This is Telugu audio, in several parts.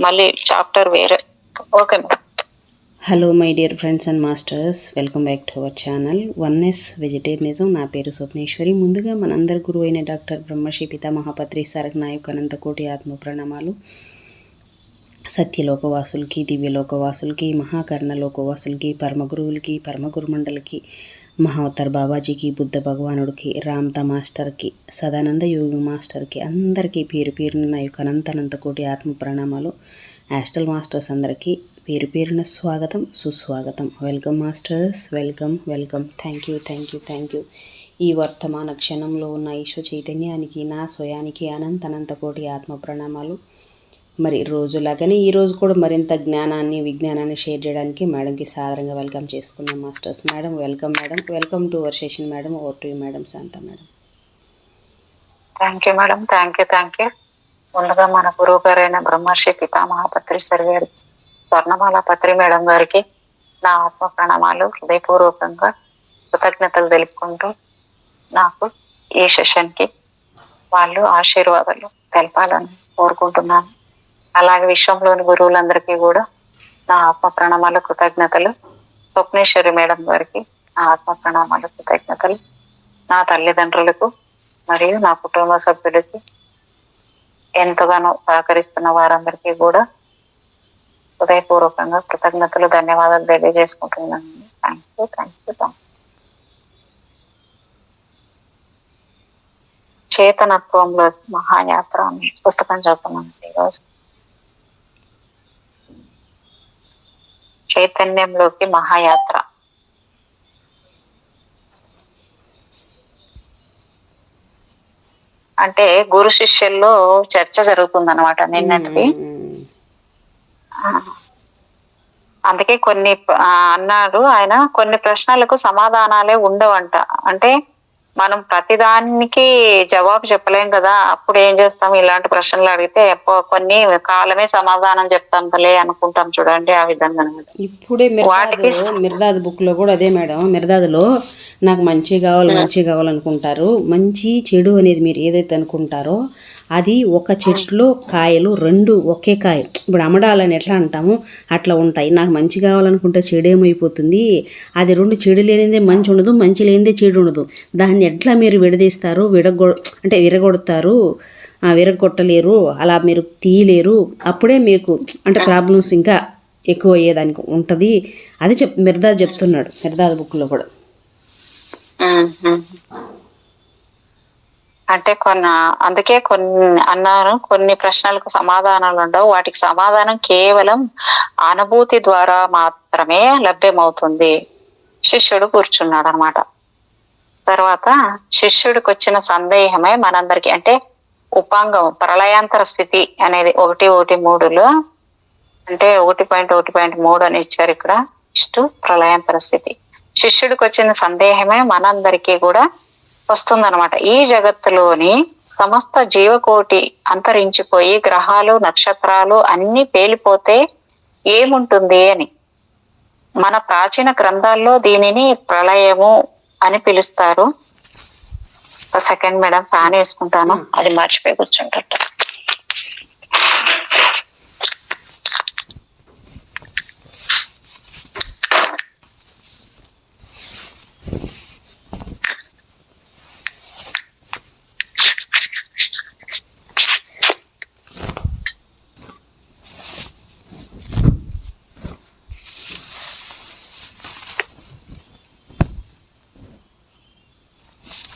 మళ్ళీ చాప్టర్ వేరే. Okay madam. Hello my dear friends and masters, welcome back to our channel oneness vegetarianism. నా పేరు స్వప్నేశ్వరి. ముందుగా మనందరి గురువు అయిన డాక్టర్ బ్రహ్మశ్రీ పితామహపత్రి సారక నాయక్ అనంతకోటి ఆత్మ ప్రణామాలు. సత్యలోకవాసులకి, దివ్యలోకవాసులకి, మహాకర్ణలోకవాసులకి, పరమగురువులకి, పరమగురుమండలికి, మహావతార్ బాబాజీకి, బుద్ధ భగవానుడికి, రామ్తా మాస్టర్కి, సదానంద యోగి మాస్టర్కి, అందరికీ పేరు పేరున నా యొక్క అనంతకోటి ఆత్మ ప్రణామాలు. యాస్ట్రల్ మాస్టర్స్ అందరికీ పేరు పేరున స్వాగతం, సుస్వాగతం. Welcome masters, welcome welcome. Thank you. ఈ వర్తమాన క్షణంలో ఉన్న ఈశ్వ చైతన్యానికి, నా స్వయానికి అనంతకోటి ఆత్మ ప్రణామాలు. మరి రోజులాగానే ఈరోజు కూడా మరింత జ్ఞానాన్ని, విజ్ఞానాన్ని షేర్ చేయడానికి మేడంకి సాదరంగా వెల్కమ్ చేసుకున్నాం masters. Madam welcome. Madam welcome to our session. Madam over to you madam. Shanta madam. Thank you madam. Thank you. ముందుగా మన గురువు గారైన బ్రహ్మర్షి పితామహపత్రి సార్ గారి, స్వర్ణమాల పత్రి మేడం గారికి నా ఆత్మ ప్రణామాలు, హృదయపూర్వకంగా కృతజ్ఞతలు తెలుపుకుంటూ నాకు ఈ సెషన్కి వాళ్ళు ఆశీర్వాదాలు తెలపాలని కోరుకుంటున్నాను. అలాగే విశ్వంలోని గురువులందరికీ కూడా నా ఆత్మ ప్రణామాలు, కృతజ్ఞతలు. స్వప్నేశ్వరి మేడం గారికి నా ఆత్మ ప్రణామాలు, కృతజ్ఞతలు. నా తల్లిదండ్రులకు మరియు నా కుటుంబ సభ్యులకి, ఎంతగానో సహకరిస్తున్న వారందరికీ కూడా హృదయపూర్వకంగా కృతజ్ఞతలు, ధన్యవాదాలు తెలియజేసుకుంటున్నాను. Thank you. చేతనత్వంలో మహాయాత్ర అనే పుస్తకం చదువుతున్నాను ఈరోజు. చైతన్యంలోకి మహాయాత్ర. అంటే గురు శిష్యుల్లో చర్చ జరుగుతుంది అనమాట నిన్నటిది. అందుకే కొన్ని అన్నాడు ఆయన, కొన్ని ప్రశ్నలకు సమాధానాలే ఉండవంట. అంటే మనం ప్రతిదానికి జవాబు చెప్పలేం కదా, అప్పుడు ఏం చేస్తాం, ఇలాంటి ప్రశ్నలు అడిగితే కొన్ని కాలమే సమాధానం చెప్తాం కలే అనుకుంటాం చూడండి, ఆ విధంగా. ఇప్పుడే మిర్దాద్ బుక్ లో కూడా అదే మేడం. మిర్దాద్లో నాకు మంచి కావాలనుకుంటారు. మంచి చెడు అనేది మీరు ఏదైతే అనుకుంటారో అది ఒక చెట్లో కాయలు రెండు ఒకే కాయ. ఇప్పుడు అమ్మడాలని ఎట్లా అంటాము అట్లా ఉంటాయి. నాకు మంచి కావాలనుకుంటే చెడు ఏమైపోతుంది, అది రెండు చెడు లేనిదే మంచి ఉండదు, మంచి లేనిదే చెడు ఉండదు. దాన్ని ఎట్లా మీరు విడదీస్తారు, విరగొడతారు, విరగొట్టలేరు, అలా మీరు తీయలేరు. అప్పుడే మీకు అంటే ప్రాబ్లమ్స్ ఇంకా ఎక్కువ అయ్యేదానికి ఉంటుంది. అది మిర్దాద్ చెప్తున్నాడు మిర్దాద్ బుక్లో కూడా. అంటే అందుకే కొన్ని అన్నాను, కొన్ని ప్రశ్నలకు సమాధానాలు ఉండవు, వాటికి సమాధానం కేవలం అనుభూతి ద్వారా మాత్రమే లభ్యమవుతుంది. శిష్యుడు కూర్చున్నాడు అనమాట. తర్వాత శిష్యుడికి వచ్చిన సందేహమే మనందరికి, అంటే ఉపాంగం ప్రళయాంతర స్థితి అనేది 1:1:3లో, అంటే 1.1.3 అని ఇచ్చారు ఇక్కడ. ప్రళయాంతర స్థితి. శిష్యుడికి వచ్చిన సందేహమే మనందరికీ కూడా వస్తుందన్నమాట. ఈ జగత్తులోని సమస్త జీవకోటి అంతరించిపోయి గ్రహాలు, నక్షత్రాలు అన్ని పేలిపోతే ఏముంటుంది అని. మన ప్రాచీన గ్రంథాల్లో దీనిని ప్రళయము అని పిలుస్తారు. ఒక సెకండ్ మేడం, ఫ్యాన్ వేసుకుంటాను, అది మర్చిపోయి కూర్చుంటట్టు.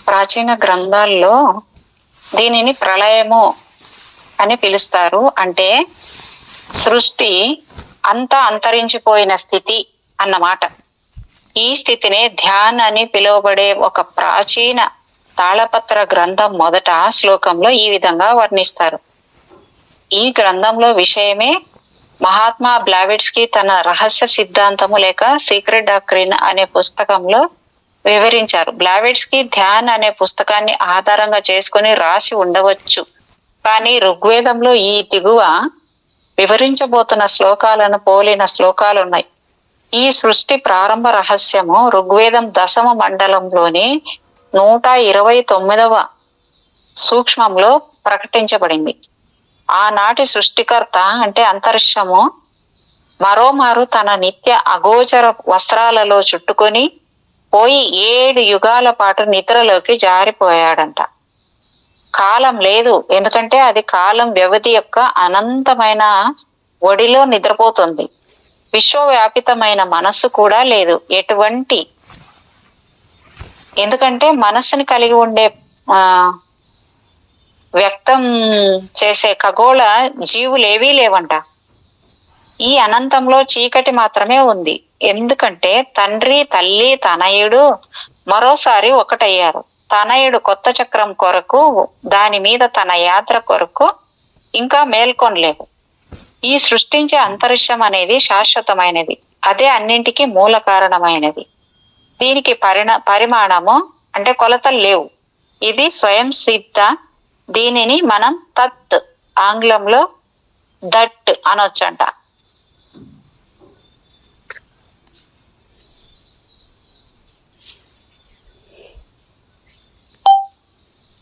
ప్రాచీన గ్రంథాల్లో దీనిని ప్రళయము అని పిలుస్తారు. అంటే సృష్టి అంతా అంతరించిపోయిన స్థితి అన్నమాట. ఈ స్థితినే ధ్యాన్ అని పిలువబడే ఒక ప్రాచీన తాళపత్ర గ్రంథం మొదట శ్లోకంలో ఈ విధంగా వర్ణిస్తారు. ఈ గ్రంథంలో విషయమే మహాత్మా బ్లావిట్స్కీ తన రహస్య సిద్ధాంతము లేక సీక్రెట్ డాక్ట్రిన్ అనే పుస్తకంలో వివరించారు. బ్లావిట్స్కీ ధ్యాన్ అనే పుస్తకాన్ని ఆధారంగా చేసుకుని రాసి ఉండవచ్చు, కానీ ఋగ్వేదంలో ఈ దిగువ వివరించబోతున్న శ్లోకాలను పోలిన శ్లోకాలున్నాయి. ఈ సృష్టి ప్రారంభ రహస్యము ఋగ్వేదం 10వ మండలంలోని 129వ సూక్ష్మంలో ప్రకటించబడింది. ఆనాటి సృష్టికర్త అంటే అంతరిక్షము మరోమారు తన నిత్య అగోచర వస్త్రాలలో చుట్టుకొని పోయి 7 యుగాల పాటు నిద్రలోకి జారిపోయాడంట. కాలం లేదు, ఎందుకంటే అది కాలం వ్యవధి యొక్క అనంతమైన ఒడిలో నిద్రపోతుంది. విశ్వవ్యాపితమైన మనస్సు కూడా లేదు. ఎందుకంటే మనస్సుని కలిగి ఉండే వ్యక్తం చేసే ఖగోళ జీవులేవీ లేవంట. ఈ అనంతంలో చీకటి మాత్రమే ఉంది. ఎందుకంటే తండ్రి, తల్లి, తనయుడు మరోసారి ఒకటయ్యారు. తనయుడు కొత్త చక్రం కొరకు, దాని మీద తన యాత్ర కొరకు ఇంకా మేల్కొనలేదు. ఈ సృష్టించే అంతరిక్షం అనేది శాశ్వతమైనది. అదే అన్నింటికీ మూల కారణమైనది. దీనికి పరిమాణము అంటే కొలతలు లేవు. ఇది స్వయం సిద్ధ. దీనిని మనం తత్, ఆంగ్లంలో దట్ అనొచ్చంట.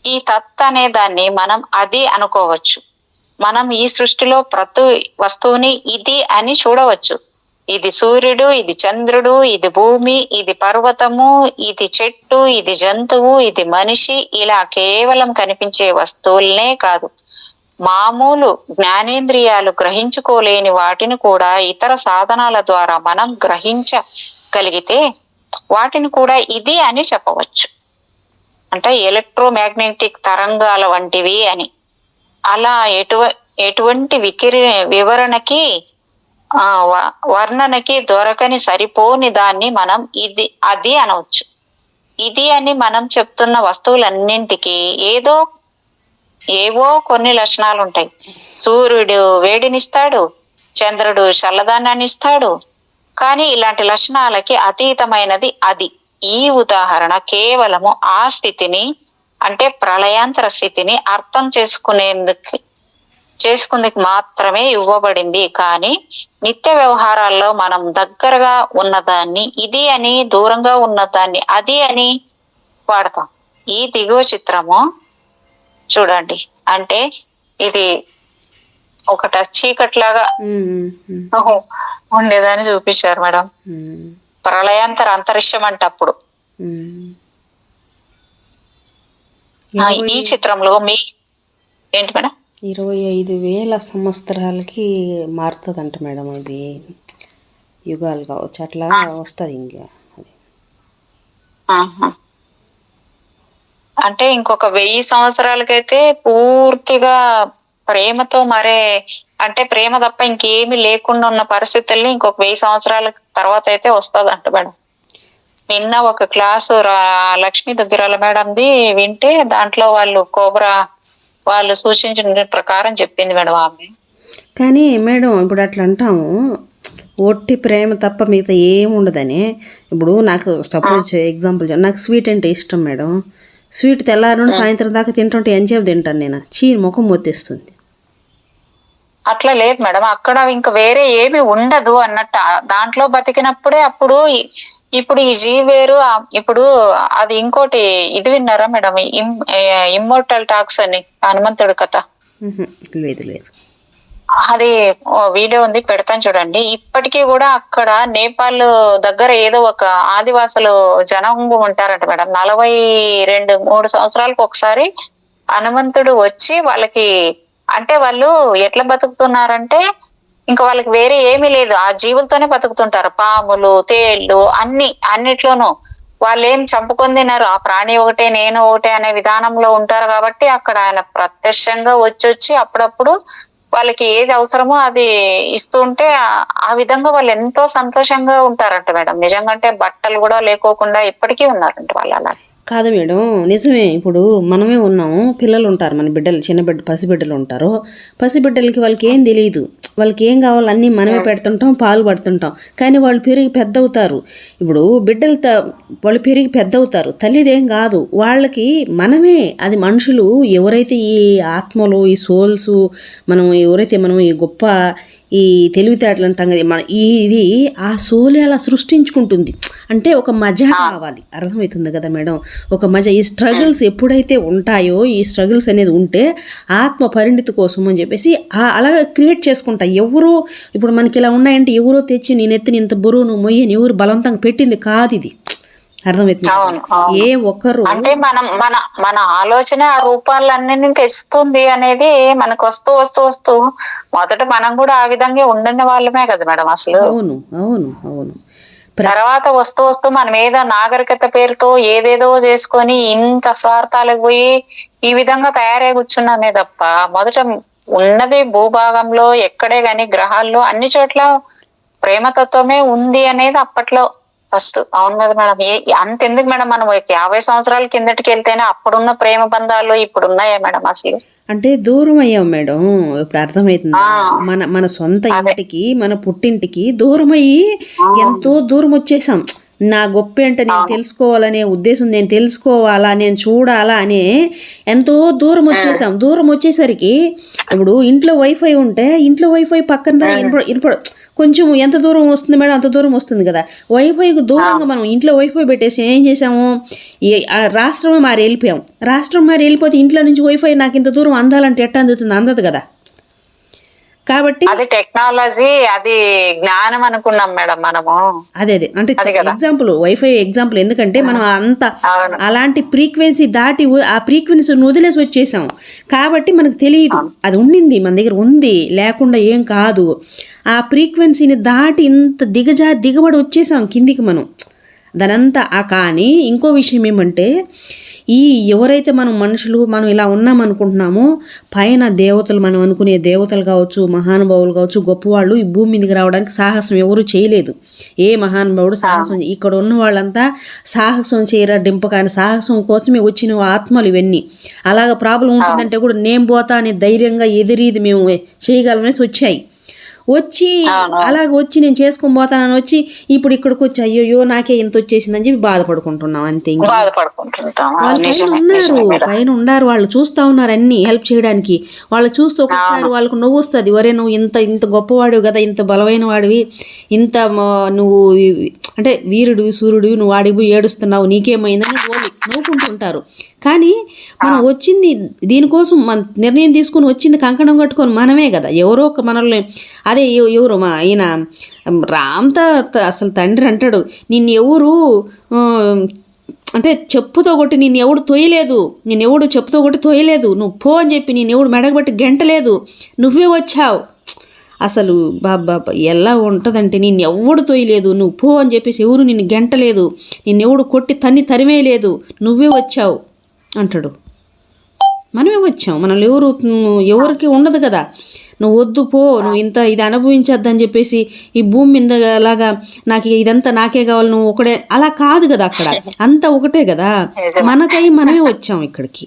ఈ తత్ అనే దాన్ని మనం అది అనుకోవచ్చు. మనం ఈ సృష్టిలో ప్రతి వస్తువుని ఇది అని చూడవచ్చు. ఇది సూర్యుడు, ఇది చంద్రుడు, ఇది భూమి, ఇది పర్వతము, ఇది చెట్టు, ఇది జంతువు, ఇది మనిషి, ఇలా కేవలం కనిపించే వస్తువులనే కాదు, మామూలు జ్ఞానేంద్రియాలు గ్రహించుకోలేని వాటిని కూడా ఇతర సాధనాల ద్వారా మనం గ్రహించగలిగితే వాటిని కూడా ఇది అని చెప్పవచ్చు. అంటే ఎలక్ట్రోమాగ్నెటిక్ తరంగాల వంటివి అని. అలా ఎటువంటి వివరణకి వర్ణనకి దొరకని సరిపోని దాన్ని మనం ఇది అది అనవచ్చు. ఇది అని మనం చెప్తున్న వస్తువులన్నింటికి ఏవో కొన్ని లక్షణాలు ఉంటాయి. సూర్యుడు వేడినిస్తాడు, చంద్రుడు చల్లదనాన్ని ఇస్తాడు. కానీ ఇలాంటి లక్షణాలకి అతీతమైనది అది. ఈ ఉదాహరణ కేవలము ఆ స్థితిని అంటే ప్రళయాంతర స్థితిని అర్థం చేసుకుందుకు మాత్రమే ఇవ్వబడింది. కానీ నిత్య వ్యవహారాల్లో మనం దగ్గరగా ఉన్నదాన్ని ఇది అని, దూరంగా ఉన్నదాన్ని అది అని వాడతాం. ఈ దిగువ చిత్రము చూడండి. అంటే ఇది ఒకట చీకట్లాగా ఉండేదాన్ని చూపించారు మేడం. ప్రళయాంతర అంతరిక్షం అంటే అప్పుడు ఈ చిత్రంలో ఏంటి మేడం 25,000 సంవత్సరాలకి మారుతుందంట మేడం. ఇది యుగాలు కావచ్చు, అట్లా వస్తుంది. ఇంకా అంటే ఇంకొక 1000 సంవత్సరాలకైతే పూర్తిగా ప్రేమతో అంటే ప్రేమ తప్ప ఇంకేమి లేకుండా ఉన్న పరిస్థితుల్ని ఇంకొక 1000 సంవత్సరాల తర్వాత అయితే వస్తుందంట మేడం. నిన్న ఒక క్లాసు లక్ష్మీ దుగ్గిరాల మేడంది వింటే దాంట్లో వాళ్ళు సూచించిన ప్రకారం చెప్పింది మేడం ఆమె. కానీ మేడం ఇప్పుడు అట్లా అంటాము, ఒట్టి ప్రేమ తప్ప మిగతా ఏముండదని. ఇప్పుడు నాకు సపోజ్ ఎగ్జాంపుల్, నాకు స్వీట్ అంటే ఇష్టం మేడం. స్వీట్ తెల్లారి నుండి సాయంత్రం దాకా తింటుంటే ఎంతసేపు తింటాను నేను, ముఖం మొత్తేస్తుంది. అట్లా లేదు మేడం, అక్కడ ఇంకా వేరే ఏమి ఉండదు అన్నట్టు. దాంట్లో బతికినప్పుడే ఇప్పుడు ఈ జీవి వేరు. ఇప్పుడు అది ఇంకోటి ఇది విన్నారా మేడం, ఇమ్మోర్టల్ టాక్స్ అని హనుమంతుడి కథ? లేదు లేదు, అది వీడియో ఉంది, పెడతాను చూడండి. ఇప్పటికీ కూడా అక్కడ నేపాల్ దగ్గర ఏదో ఒక ఆదివాసులు జనాంగం ఉంటారంట మేడం. 42-43 సంవత్సరాలకు ఒకసారి హనుమంతుడు వచ్చి వాళ్ళకి, అంటే వాళ్ళు ఎట్లా బతుకుతున్నారంటే ఇంకా వాళ్ళకి వేరే ఏమీ లేదు, ఆ జీవులతోనే బతుకుతుంటారు. పాములు, తేళ్లు, అన్నిట్లోనూ వాళ్ళు ఏం చంపుకొని తిన్నారు. ఆ ప్రాణి ఒకటే నేను ఒకటే అనే విధానంలో ఉంటారు. కాబట్టి అక్కడ ఆయన ప్రత్యక్షంగా వచ్చి అప్పుడప్పుడు వాళ్ళకి ఏది అవసరమో అది ఇస్తూ ఉంటే ఆ విధంగా వాళ్ళు ఎంతో సంతోషంగా ఉంటారంట మేడం. నిజంగా అంటే బట్టలు కూడా లేకోకుండా ఇప్పటికీ ఉన్నారంట వాళ్ళు అలా. కాదు మేడం, నిజమే. ఇప్పుడు మనమే ఉన్నాము, పిల్లలు ఉంటారు, మన బిడ్డలు, పసిబిడ్డలు ఉంటారు. పసిబిడ్డలకి వాళ్ళకి ఏం తెలియదు, వాళ్ళకి ఏం కావాలో అన్నీ మనమే పెడుతుంటాం, పాలు పడుతుంటాం. కానీ వాళ్ళు పెరిగి పెద్ద అవుతారు. ఇప్పుడు వాళ్ళు పెరిగి పెద్ద అవుతారు, తల్లిదేం కాదు వాళ్ళకి. మనమే అది మనుషులు ఎవరైతే ఈ ఆత్మలు, ఈ సోల్స్, మనం ఈ గొప్ప ఈ తెలివితేటలు అంటాం కదా ఇది ఆ సోలే అలా సృష్టించుకుంటుంది. అంటే ఒక మజా కావాలి, అర్థమవుతుంది కదా మేడం, ఒక మజా. ఈ స్ట్రగుల్స్ ఎప్పుడైతే ఉంటాయో, ఈ స్ట్రగుల్స్ అనేది ఉంటే ఆత్మ పరిణితి కోసం అని చెప్పేసి అలాగా క్రియేట్ చేసుకుంటా. ఎవరో ఇప్పుడు మనకి ఇలా ఉన్నాయంటే ఎవరో తెచ్చి నేను ఎత్తిని ఇంత బరువు నువ్వు మొయ్యని ఎవరు బలవంతంగా పెట్టింది కాదు ఇది, అర్థమవుతుంది. ఏ ఒక్కరు అంటే మనం మన మన ఆలోచన ఆ రూపాలన్నీ తెస్తుంది అనేది మనకు వస్తూ వస్తూ వస్తూ మొదట మనం కూడా ఆ విధంగా ఉండిన వాళ్ళమే కదా మేడం అసలు. అవును అవును అవును. తర్వాత వస్తూ వస్తూ మనం ఏదో నాగరికత పేరుతో ఏదేదో చేసుకొని ఇంత స్వార్థాలకు పోయి ఈ విధంగా తయారై కూర్చున్నామే తప్ప, మొదట ఉన్నది భూభాగంలో ఎక్కడే గాని గ్రహాల్లో అన్ని చోట్ల ప్రేమతత్వమే ఉంది అనేది అప్పట్లో ఫస్ట్. అవును కదా మేడం. అంతెందుకు మేడం, మనం 50 సంవత్సరాల కిందటికి వెళ్తేనే అప్పుడున్న ప్రేమ బంధాలు ఇప్పుడు ఉన్నాయా మేడం అసలు? అంటే దూరం అయ్యాం మేడం, ఇప్పుడు అర్థమవుతుంది. మన సొంత ఇంటికి, మన పుట్టింటికి దూరం అయ్యి ఎంతో దూరం వచ్చేసాం. నా గొప్ప ఏంటో నేను తెలుసుకోవాలనే ఉద్దేశం, నేను తెలుసుకోవాలా, నేను చూడాలా అనే ఎంతో దూరం వచ్చేసాం. దూరం వచ్చేసరికి ఇప్పుడు ఇంట్లో వైఫై ఉంటే ఇంట్లో వైఫై పక్కన ఇనపడ కొంచెం ఎంత దూరం వస్తుంది మేడం, అంత దూరం వస్తుంది కదా. వైఫైకి దూరంగా మనం ఇంట్లో వైఫై పెట్టేసి ఏం చేసాము, రాష్ట్రమే మారి వెళ్ళిపోయాం. రాష్ట్రం మారి వెళ్ళిపోతే ఇంట్లో నుంచి వైఫై నాకు ఇంత దూరం అందాలంటే ఎట్లా అందుతుంది, అందదు కదా. కాబట్టి అది టెక్నాలజీ, అది జ్ఞానం అనుకున్నాం మేడం మనము. అదే అంటే ఎగ్జాంపుల్ వైఫై ఎగ్జాంపుల్, ఎందుకంటే మనం అంత అలాంటి ఫ్రీక్వెన్సీ దాటి ఆ ఫ్రీక్వెన్సీని వదిలేసి వచ్చేసాం కాబట్టి మనకు తెలియదు. అది ఉండింది మన దగ్గర, ఉంది, లేకుండా ఏం కాదు. ఆ ఫ్రీక్వెన్సీని దాటి ఇంత దిగబడి వచ్చేసాం కిందికి మనం దానంతా. కానీ ఇంకో విషయం ఏమంటే, ఎవరైతే మనం మనుషులు మనం ఇలా ఉన్నామనుకుంటున్నామో, పైన దేవతలు, మనం అనుకునే దేవతలు కావచ్చు, మహానుభావులు కావచ్చు, గొప్పవాళ్ళు ఈ భూమి మీదకి రావడానికి సాహసం ఎవరు చేయలేదు. ఏ మహానుభావుడు సాహసం, ఇక్కడ ఉన్న వాళ్ళంతా సాహసం చేయరా డింపకాని సాహసం కోసమే వచ్చిన ఆత్మలు ఇవన్నీ. అలాగ ప్రాబ్లం ఉంటుందంటే కూడా నేను పోతా అనే ధైర్యంగా ఎదిరీది మేము చేయగలమనేసి వచ్చి అలాగ వచ్చి నేను చేసుకొని పోతానని వచ్చి ఇప్పుడు ఇక్కడికి వచ్చి అయ్యో నాకే ఇంత వచ్చేసిందని చెప్పి బాధపడుకుంటున్నాం అంతే. పైన ఉన్నారు, వాళ్ళు చూస్తూ ఉన్నారు అన్ని హెల్ప్ చేయడానికి. వాళ్ళు చూస్తూ ఒకసారి వాళ్ళకు నవ్వు వస్తుంది, ఒరే నువ్వు ఇంత గొప్పవాడివి కదా, ఇంత బలమైన వాడివి, ఇంత నువ్వు అంటే వీరుడివి సూర్యుడివి, నువ్వు వాడికి పోయి ఏడుస్తున్నావు, నీకేమైందని నవ్వుకుంటుంటారు. కానీ మనం వచ్చింది దీనికోసం, మన నిర్ణయం తీసుకొని వచ్చింది కంకణం కట్టుకొని మనమే కదా. ఎవరో ఒక మనల్ని, అదే ఎవరు మా ఈయన రామ్తా అసలు తండ్రి అంటాడు, నిన్ను ఎవరు అంటే చెప్పుతో కొట్టి నిన్ను ఎవడు తొయ్యలేదు, నేనెవడు చెప్పుతో కొట్టి తొయ్యలేదు, నువ్వు పో అని చెప్పి నేను ఎవడు మెడగబట్టి గెంటలేదు, నువ్వే వచ్చావు. అసలు బాబా ఎలా ఉంటుందంటే, నిన్ను ఎవడు తొయ్యలేదు, నువ్వు పో అని చెప్పేసి ఎవరు నిన్ను గెంటలేదు, నిన్నెవడు కొట్టి తరిమేయలేదు, నువ్వే వచ్చావు అంటాడు. మనమే వచ్చాం, మనల్ని ఎవరికి ఉండదు కదా. నువ్వు వద్దు పో, నువ్వు ఇది అనుభవించద్దని చెప్పేసి ఈ భూమి మీద అలాగా నాకు ఇదంతా నాకే కావాలి, నువ్వు ఒకడే, అలా కాదు కదా. అక్కడ అంతా ఒకటే కదా, మనకై మనమే వచ్చాం ఇక్కడికి.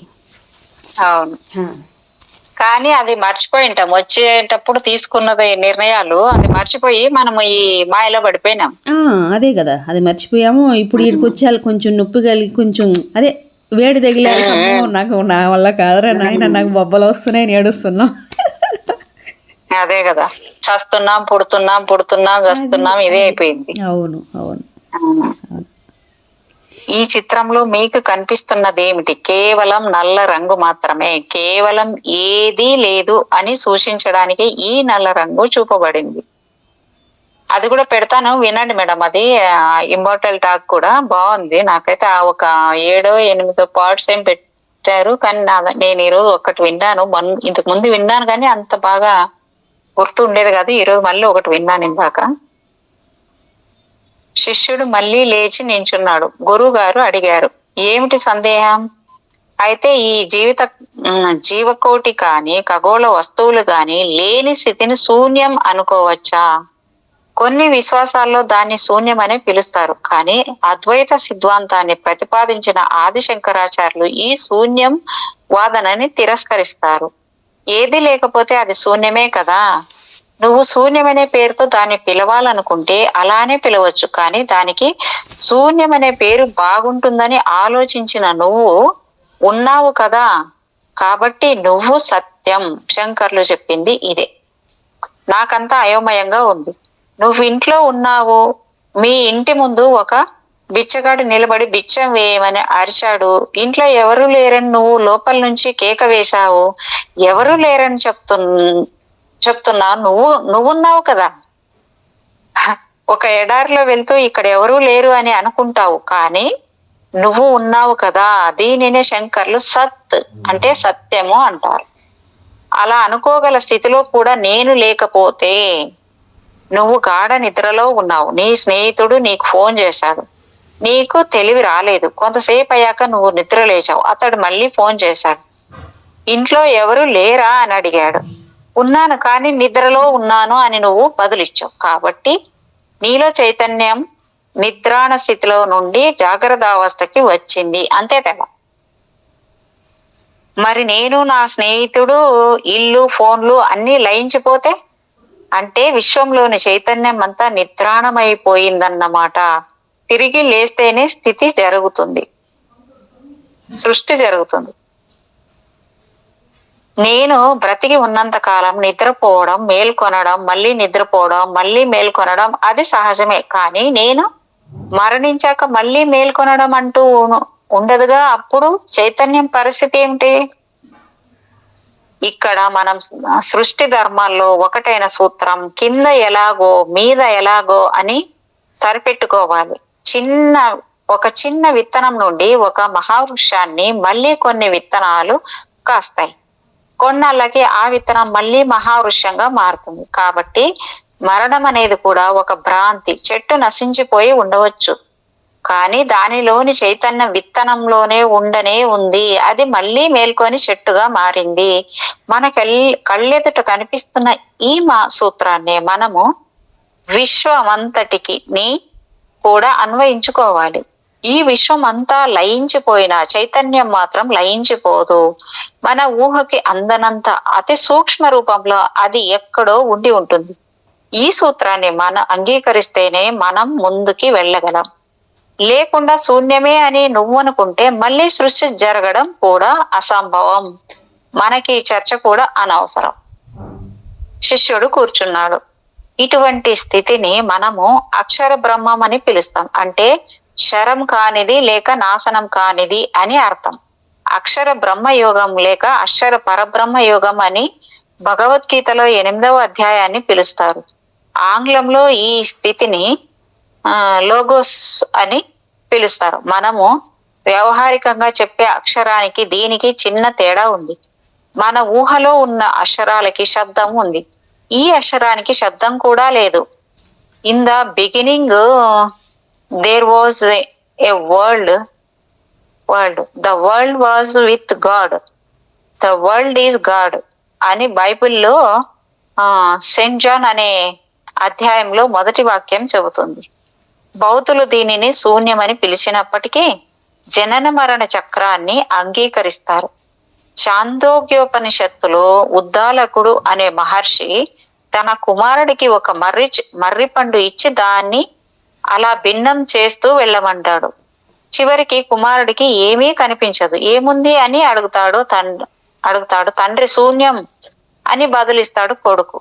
అవును, కానీ అది మర్చిపోయింటాం. వచ్చేటప్పుడు తీసుకున్నది నిర్ణయాలు అది మర్చిపోయి మనం ఈ మాయలో పడిపోయినాం. అదే కదా, అది మర్చిపోయాము. ఇప్పుడు ఇక్కడికి వచ్చేయాలి, కొంచెం నొప్పి కలిగి కొంచెం అదే వేడి తగిలేదు, నాకు నా వల్ల కాదురా నాయన, నాకు బొబ్బలు వస్తున్నాయి, ఏడుస్తున్నాం. అదే కదా, చస్తున్నాం, పుడుతున్నాం చస్తున్నాం, ఇదే అయిపోయింది. అవును అవును. ఈ చిత్రంలో మీకు కనిపిస్తున్నది ఏమిటి? కేవలం నల్ల రంగు మాత్రమే, కేవలం ఏదీ లేదు అని సూచించడానికి ఈ నల్ల రంగు చూపబడింది. అది కూడా పెడతాను, వినండి మేడం. అది ఇమ్మోర్టల్ టాక్ కూడా బాగుంది. నాకైతే ఒక 7-8 పార్ట్స్ ఏం పెట్టారు, కానీ నేను ఈరోజు ఒకటి విన్నాను. ఇంతకు ముందు విన్నాను కానీ అంత బాగా గుర్తు ఉండేది కాదు. ఈరోజు మళ్ళీ ఒకటి విన్నాను ఇందాక. శిష్యుడు మళ్ళీ లేచి నించున్నాడు. గురువు గారు అడిగారు, ఏమిటి సందేహం? అయితే ఈ జీవకోటి కానీ ఖగోళ వస్తువులు కానీ లేని స్థితిని శూన్యం అనుకోవచ్చా? కొన్ని విశ్వాసాల్లో దాన్ని శూన్యం అనే పిలుస్తారు, కానీ అద్వైత సిద్ధాంతాన్ని ప్రతిపాదించిన ఆది శంకరాచార్యులు ఈ శూన్యం వాదనని తిరస్కరిస్తారు. ఏది లేకపోతే అది శూన్యమే కదా. నువ్వు శూన్యమనే పేరుతో దాన్ని పిలవాలనుకుంటే అలానే పిలవచ్చు, కానీ దానికి శూన్యమనే పేరు బాగుంటుందని ఆలోచించిన నువ్వు ఉన్నావు కదా, కాబట్టి నువ్వు సత్యం. శంకర్లు చెప్పింది ఇదే. నాకంతా అయోమయంగా ఉంది. నువ్వు ఇంట్లో ఉన్నావు, మీ ఇంటి ముందు ఒక బిచ్చగాడు నిలబడి బిచ్చం వేయమని అరిచాడు. ఇంట్లో ఎవరూ లేరని నువ్వు లోపల నుంచి కేక వేశావు. ఎవరూ లేరని చెప్తున్నా నువ్వున్నావు కదా. ఒక ఎడారిలో వెళ్తూ ఇక్కడ ఎవరూ లేరు అని అనుకుంటావు, కానీ నువ్వు ఉన్నావు కదా. దీనినే శంకర్లు సత్ అంటే సత్యము అంటారు. అలా అనుకోగల స్థితిలో కూడా నేను లేకపోతే, నువ్వు గాఢ నిద్రలో ఉన్నావు, నీ స్నేహితుడు నీకు ఫోన్ చేశాడు, నీకు తెలివి రాలేదు, కొంతసేపు అయ్యాక నువ్వు నిద్ర లేచావు, అతడు మళ్ళీ ఫోన్ చేశాడు, ఇంట్లో ఎవరు లేరా అని అడిగాడు. ఉన్నాను కానీ నిద్రలో ఉన్నాను అని నువ్వు బదులిచ్చావు. కాబట్టి నీలో చైతన్యం నిద్రాణ స్థితిలో నుండి జాగ్రత్తావస్థకి వచ్చింది, అంతే తెగ. మరి నేను, నా స్నేహితుడు, ఇల్లు, ఫోన్లు అన్నీ లయించిపోతే, అంటే విశ్వంలోని చైతన్యం అంతా నిద్రాణమైపోయిందన్నమాట. తిరిగి లేస్తేనే స్థితి జరుగుతుంది, సృష్టి జరుగుతుంది. నేను బ్రతికి ఉన్నంత కాలం నిద్రపోవడం, మేల్కొనడం, మళ్ళీ నిద్రపోవడం, మళ్ళీ మేల్కొనడం అది సహజమే. కానీ నేను మరణించాక మళ్ళీ మేల్కొనడం అంటూ ఉండదుగా. అప్పుడు చైతన్యం పరిస్థితి ఏమిటి? ఇక్కడ మనం సృష్టి ధర్మాల్లో ఒకటైన సూత్రం కింద ఎలాగో మీద ఎలాగో అని సరిపెట్టుకోవాలి. ఒక చిన్న విత్తనం నుండి ఒక మహావృక్షాన్ని మళ్ళీ కొన్ని విత్తనాలు కాస్తాయి. కొన్నాళ్ళకి ఆ విత్తనం మళ్ళీ మహావృక్షంగా మారుతుంది. కాబట్టి మరణం అనేది కూడా ఒక భ్రాంతి. చెట్టు నశించిపోయి ఉండవచ్చు, కానీ దానిలోని చైతన్యం విత్తనంలోనే ఉండనే ఉంది. అది మళ్ళీ మేల్కొని చెట్టుగా మారింది. మన కళ్ళెదుట కనిపిస్తున్న ఈ సూత్రాన్ని మనము విశ్వమంతటికి కూడా అన్వయించుకోవాలి. ఈ విశ్వం అంతా లయించిపోయినా చైతన్యం మాత్రం లయించిపోదు. మన ఊహకి అందనంత అతి సూక్ష్మ రూపంలో అది ఎక్కడో ఉండి ఉంటుంది. ఈ సూత్రాన్ని మనం అంగీకరిస్తేనే మనం ముందుకి వెళ్ళగలం. లేకుండా శూన్యమే అని నువ్వు అనుకుంటే మళ్ళీ సృష్టి జరగడం కూడా అసంభవం. మనకి చర్చ కూడా అనవసరం. శిష్యుడు కూర్చున్నాడు. ఇటువంటి స్థితిని మనము అక్షర బ్రహ్మం అని పిలుస్తాం. అంటే శరం కానిది లేక నాశనం కానిది అని అర్థం. అక్షర బ్రహ్మయోగం లేక అక్షర పరబ్రహ్మ యోగం అని భగవద్గీతలో 8వ అధ్యాయాన్ని పిలుస్తారు. ఆంగ్లంలో ఈ స్థితిని లోగోస్ అని పిలుస్తారు. మనము వ్యవహారికంగా చెప్పే అక్షరానికి దీనికి చిన్న తేడా ఉంది. మన ఊహలో ఉన్న అక్షరాలకి శబ్దం ఉంది, ఈ అక్షరానికి శబ్దం కూడా లేదు. In the beginning there was a world, the world was with God, the world is God అని బైబిల్లో సెయింట్ జాన్ అనే అధ్యాయంలో మొదటి వాక్యం చెబుతుంది. బౌద్ధులు దీనిని శూన్యమని పిలిచినప్పటికీ జనన మరణ చక్రాన్ని అంగీకరిస్తారు. చాందోగ్యోపనిషత్తులో ఉద్దాలకుడు అనే మహర్షి తన కుమారుడికి ఒక మర్రి పండు ఇచ్చి దాన్ని అలా భిన్నం చేస్తూ వెళ్ళమంటాడు. చివరికి కుమారుడికి ఏమీ కనిపించదు. ఏముంది అని అడుగుతాడు తండ్రి. శూన్యం అని బదులిస్తాడు కొడుకు.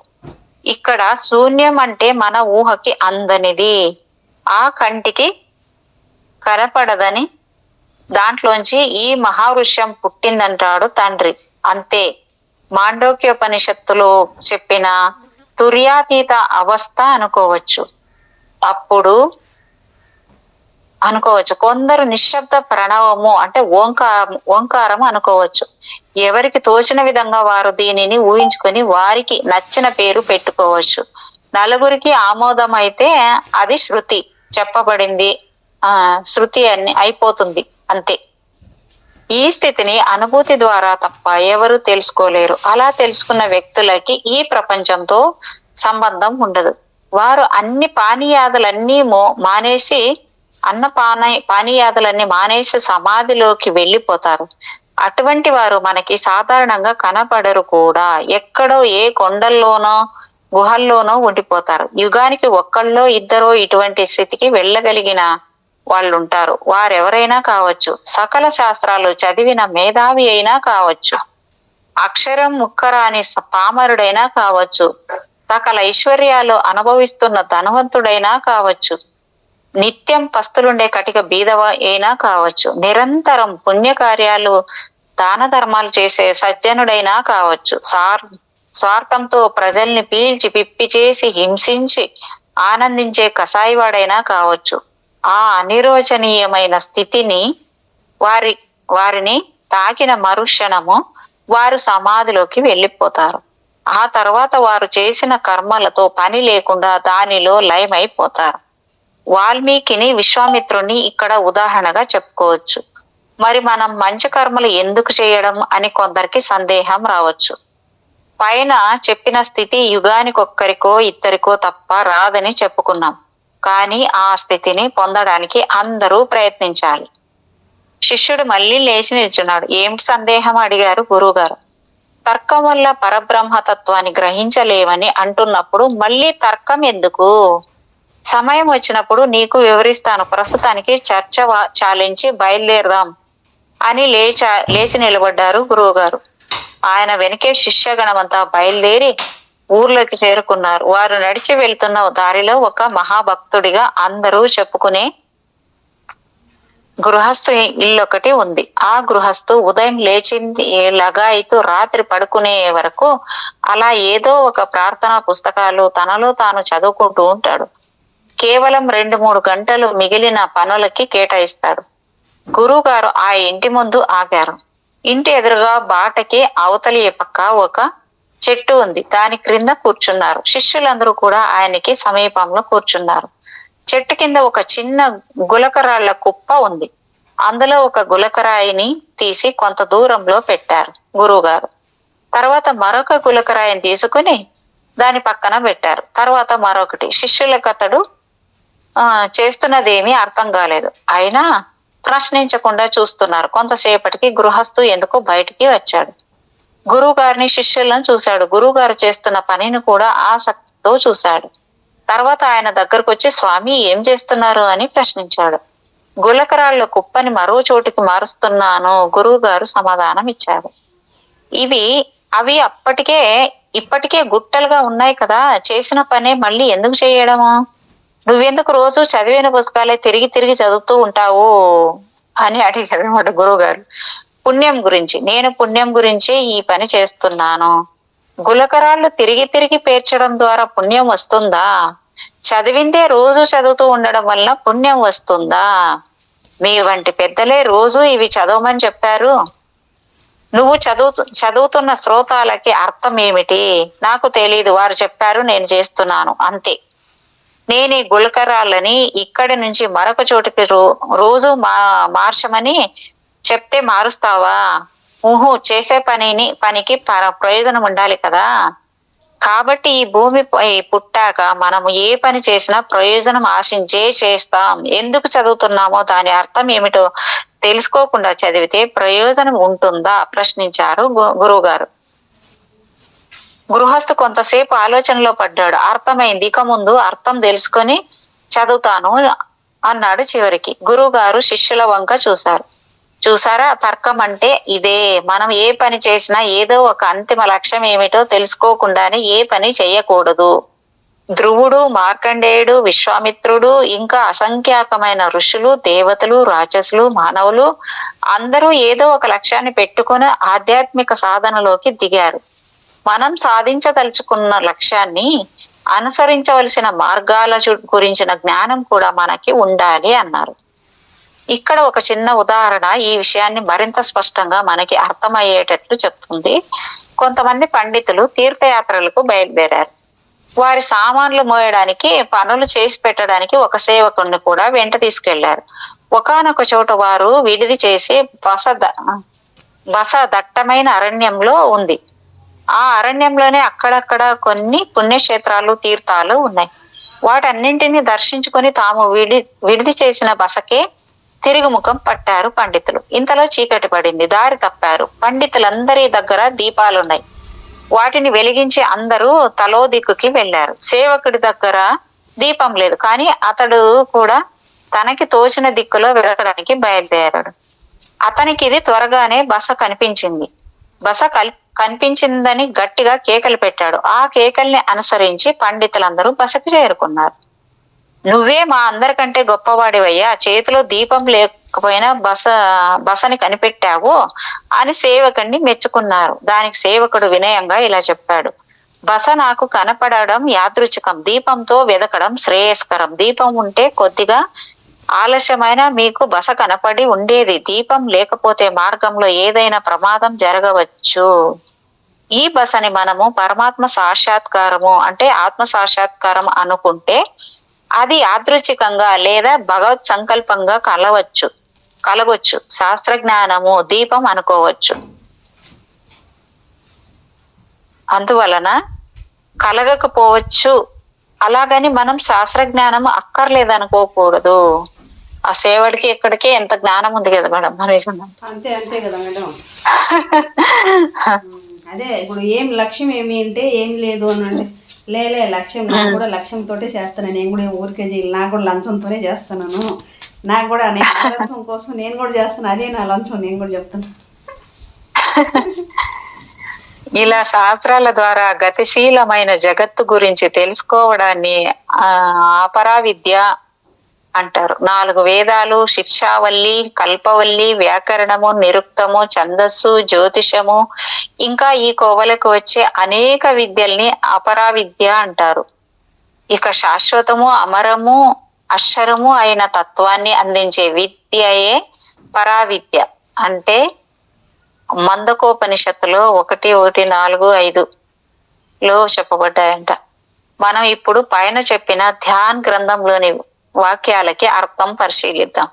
ఇక్కడ శూన్యం అంటే మన ఊహకి అందనిది, ఆ కంటికి కనపడదని, దాంట్లోంచి ఈ మహావృక్షం పుట్టిందంటాడు తండ్రి. అంతే. మాండోక్యోపనిషత్తులో చెప్పిన తుర్యాతీత అవస్థ అనుకోవచ్చు. కొందరు నిశ్శబ్ద ప్రణవము అంటే ఓంకారం అనుకోవచ్చు. ఎవరికి తోచిన విధంగా వారు దీనిని ఊహించుకొని వారికి నచ్చిన పేరు పెట్టుకోవచ్చు. నలుగురికి ఆమోదం అయితే అది శృతి, చెప్పబడింది శృతి అని అయిపోతుంది, అంతే. ఈ స్థితిని అనుభూతి ద్వారా తప్ప ఎవరు తెలుసుకోలేరు. అలా తెలుసుకున్న వ్యక్తులకి ఈ ప్రపంచంతో సంబంధం ఉండదు. వారు అన్ని పానీయాదులన్నీ మానేసి పానీయాదులన్నీ మానేసి సమాధిలోకి వెళ్ళిపోతారు. అటువంటి వారు మనకి సాధారణంగా కనపడరు కూడా. ఎక్కడో ఏ కొండల్లోనో గుహల్లోనో ఉండిపోతారు. యుగానికి ఒక్కళ్ళో ఇద్దరో ఇటువంటి స్థితికి వెళ్ళగలిగిన వాళ్ళు ఉంటారు. వారెవరైనా కావచ్చు. సకల శాస్త్రాలు చదివిన మేధావి అయినా కావచ్చు. అక్షరం ముక్కరాని పామరుడైనా కావచ్చు. సకల ఐశ్వర్యాలు అనుభవిస్తున్న ధనవంతుడైనా కావచ్చు, నిత్యం పస్తులుండే కటిక బీదవ అయినా కావచ్చు, నిరంతరం పుణ్యకార్యాలు దాన ధర్మాలు చేసే సజ్జనుడైనా కావచ్చు, స్వార్థంతో ప్రజల్ని పీల్చి పిప్పి చేసి హింసించి ఆనందించే కసాయివాడైనా కావచ్చు, ఆ అనిరోచనీయమైన స్థితిని వారిని తాకిన మరుక్షణము వారు సమాధిలోకి వెళ్ళిపోతారు. ఆ తర్వాత వారు చేసిన కర్మలతో పని లేకుండా దానిలో లయమైపోతారు. వాల్మీకిని, విశ్వామిత్రుని ఇక్కడ ఉదాహరణగా చెప్పుకోవచ్చు. మరి మనం మంచి కర్మలు ఎందుకు చేయడం అని కొందరికి సందేహం రావచ్చు. పైన చెప్పిన స్థితి యుగానికొక్కరికో ఇద్దరికో తప్ప రాదని చెప్పుకున్నాం. కానీ ఆ స్థితిని పొందడానికి అందరూ ప్రయత్నించాలి. శిష్యుడు మళ్ళీ లేచి నిల్చున్నాడు. ఏమిటి సందేహం అడిగారు గురువుగారు. తర్కం వల్ల పరబ్రహ్మతత్వాన్ని గ్రహించలేమని అంటున్నప్పుడు మళ్ళీ తర్కం ఎందుకు? సమయం వచ్చినప్పుడు నీకు వివరిస్తాను. ప్రస్తుతానికి చర్చ చాలించి బయలుదేరదాం అని లేచి నిలబడ్డారు గురువుగారు. ఆయన వెనకే శిష్యగణమంతా బయలుదేరి ఊర్లోకి చేరుకున్నారు. వారు నడిచి వెళ్తున్న దారిలో ఒక మహాభక్తుడిగా అందరూ చెప్పుకునే గృహస్థు ఇల్లొకటి ఉంది. ఆ గృహస్థు ఉదయం లేచింది లగాయితూ రాత్రి పడుకునే వరకు అలా ఏదో ఒక ప్రార్థనా పుస్తకాలు తనలో తాను చదువుకుంటూ ఉంటాడు. కేవలం 2-3 గంటలు మిగిలిన పనులకి కేటాయిస్తాడు. గురువుగారు ఆ ఇంటి ముందు ఆగారు. ఇంటి ఎదురుగా బాటకి అవతలి పక్క ఒక చెట్టు ఉంది. దాని క్రింద కూర్చున్నారు. శిష్యులందరూ కూడా ఆయనకి సమీపంలో కూర్చున్నారు. చెట్టు కింద ఒక చిన్న గులకరాళ్ల కుప్ప ఉంది. అందులో ఒక గులకరాయిని తీసి కొంత దూరంలో పెట్టారు గురువుగారు. తర్వాత మరొక గులకరాయిని తీసుకుని దాని పక్కన పెట్టారు. తర్వాత మరొకటి. శిష్యులకు అతడు చేస్తున్నదేమీ అర్థం కాలేదు. అయినా ప్రశ్నించకుండా చూస్తున్నారు. కొంతసేపటికి గృహస్థు ఎందుకో బయటికి వచ్చాడు. గురువు గారిని, శిష్యులను చూశాడు. గురువు గారు చేస్తున్న పనిని కూడా ఆసక్తితో చూశాడు. తర్వాత ఆయన దగ్గరకు వచ్చి, స్వామి ఏం చేస్తున్నారు అని ప్రశ్నించాడు. గులకరాళ్ళ కుప్పని మరో చోటికి మారుస్తున్నాను గురువు గారు సమాధానం ఇచ్చారు. అవి ఇప్పటికే గుట్టలుగా ఉన్నాయి కదా, చేసిన పనే మళ్ళీ ఎందుకు చేయడము? నువ్వెందుకు రోజు చదివిన పుస్తకాలే తిరిగి తిరిగి చదువుతూ ఉంటావు అని అడిగారు అన్నమాట గురువు గారు. పుణ్యం గురించి. నేను పుణ్యం గురించి ఈ పని చేస్తున్నాను. గులకరాళ్ళు తిరిగి తిరిగి పేర్చడం ద్వారా పుణ్యం వస్తుందా? చదివిందే రోజు చదువుతూ ఉండడం వల్ల పుణ్యం వస్తుందా? మీ వంటి పెద్దలే రోజు ఇవి చదవమని చెప్పారు. నువ్వు చదువుతున్న శ్లోకాలకి అర్థం ఏమిటి? నాకు తెలీదు. వారు చెప్పారు, నేను చేస్తున్నాను అంతే. నేను ఈ గులకరాళ్ళని ఇక్కడి నుంచి మరొక చోటికి రోజు మార్చమని చెప్తే మారుస్తావా? చేసే పనికి ప్రయోజనం ఉండాలి కదా. కాబట్టి ఈ భూమిపై పుట్టాక మనము ఏ పని చేసినా ప్రయోజనం ఆశించే చేస్తాం. ఎందుకు చదువుతున్నామో దాని అర్థం ఏమిటో తెలుసుకోకుండా చదివితే ప్రయోజనం ఉంటుందా? ప్రశ్నించారు గురువుగారు. గృహస్థు కొంతసేపు ఆలోచనలో పడ్డాడు. అర్థమైంది, ఇక ముందు అర్థం తెలుసుకొని చదువుతాను అన్నాడు. చివరికి గురువు గారు శిష్యుల వంక చూశారు. చూసారా, తర్కం అంటే ఇదే. మనం ఏ పని చేసినా ఏదో ఒక అంతిమ లక్ష్యం ఏమిటో తెలుసుకోకుండానే ఏ పని చెయ్యకూడదు. ధ్రువుడు, మార్కండేయుడు, విశ్వామిత్రుడు, ఇంకా అసంఖ్యాకమైన ఋషులు, దేవతలు, రాక్షసులు, మానవులు అందరూ ఏదో ఒక లక్ష్యాన్ని పెట్టుకుని ఆధ్యాత్మిక సాధనలోకి దిగారు. మనం సాధించదలుచుకున్న లక్ష్యాన్ని అనుసరించవలసిన మార్గాల గురించిన జ్ఞానం కూడా మనకి ఉండాలి అన్నారు. ఇక్కడ ఒక చిన్న ఉదాహరణ ఈ విషయాన్ని మరింత స్పష్టంగా మనకి అర్థమయ్యేటట్లు చెప్తుంది. కొంతమంది పండితులు తీర్థయాత్రలకు బయలుదేరారు. వారి సామాన్లు మోయడానికి, పనులు చేసి పెట్టడానికి ఒక సేవకుడిని కూడా వెంట తీసుకెళ్లారు. ఒకానొక చోట వారు విడిది చేసి బస దట్టమైన అరణ్యంలో ఉంది. ఆ అరణ్యంలోనే అక్కడక్కడ కొన్ని పుణ్యక్షేత్రాలు, తీర్థాలు ఉన్నాయి. వాటన్నింటినీ దర్శించుకొని తాము విడిది చేసిన బసకే తిరిగి ముఖం పట్టారు పండితులు. ఇంతలో చీకటి పడింది. దారి తప్పారు. పండితులందరి దగ్గర దీపాలున్నాయి. వాటిని వెలిగించి అందరూ తలో దిక్కుకి వెళ్లారు. సేవకుడి దగ్గర దీపం లేదు, కానీ అతడు కూడా తనకి తోచిన దిక్కులో వెతకడానికి బయలుదేరాడు. అతనికి ఇది త్వరగానే బస కనిపించింది. బస కనిపించిందని గట్టిగా కేకలు పెట్టాడు. ఆ కేకల్ని అనుసరించి పండితులందరూ బసకి చేరుకున్నారు. నువ్వే మా అందరికంటే గొప్పవాడివయ్యా, చేతిలో దీపం లేకపోయినా బసని కనిపెట్టావు అని సేవకుడిని మెచ్చుకున్నారు. దానికి సేవకుడు వినయంగా ఇలా చెప్పాడు: బస నాకు కనపడడం యాదృచ్ఛికం, దీపంతో వెదకడం శ్రేయస్కరం. దీపం ఉంటే కొద్దిగా ఆలస్యమైన మీకు బస కనపడి ఉండేది. దీపం లేకపోతే మార్గంలో ఏదైనా ప్రమాదం జరగవచ్చు. ఈ బసని మనము పరమాత్మ సాక్షాత్కారము అంటే ఆత్మ సాక్షాత్కారం అనుకుంటే అది యాదృచ్ఛికంగా లేదా భగవత్ సంకల్పంగా కలగొచ్చు. శాస్త్రజ్ఞానము దీపం అనుకోవచ్చు. అందువలన కలగకపోవచ్చు. అలాగని మనం శాస్త్రజ్ఞానం అక్కర్లేదనుకోకూడదు. ఆ సేవడికి ఇక్కడికి ఎంత జ్ఞానం ఉంది కదా మేడం. అంతే అంతే కదా మేడం. అదే ఇప్పుడు ఏం లక్ష్యం ఏమి అంటే ఏం లేదు అని అంటే లేలే లక్ష్యం, నాకు కూడా లక్ష్యంతో చేస్తాను. నేను కూడా ఊరికే నాకు కూడా లంచంతోనే చేస్తున్నాను. నాకు కూడా లంచం కోసం నేను కూడా చేస్తాను. అదే నా లంచం, నేను కూడా చెప్తాను. ఇలా శాస్త్రాల ద్వారా గతిశీలమైన జగత్తు గురించి తెలుసుకోవడాన్ని అపరావిద్య అంటారు. 4 వేదాలు, శిక్షావల్లి, కల్పవల్లి, వ్యాకరణము, నిరుక్తము, ఛందస్సు, జ్యోతిషము, ఇంకా ఈ కోవలకు వచ్చే అనేక విద్యల్ని అపరావిద్య అంటారు. ఇక శాశ్వతము, అమరము, అక్షరము అయిన తత్వాన్ని అందించే విద్యయే పరావిద్య. అంటే మందకోపనిషత్తులో 1:1-4-5 చెప్పబడ్డాయంట. మనం ఇప్పుడు పైన చెప్పిన ధ్యాన్ గ్రంథంలోని వాక్యాలకి అర్థం పరిశీలిద్దాం.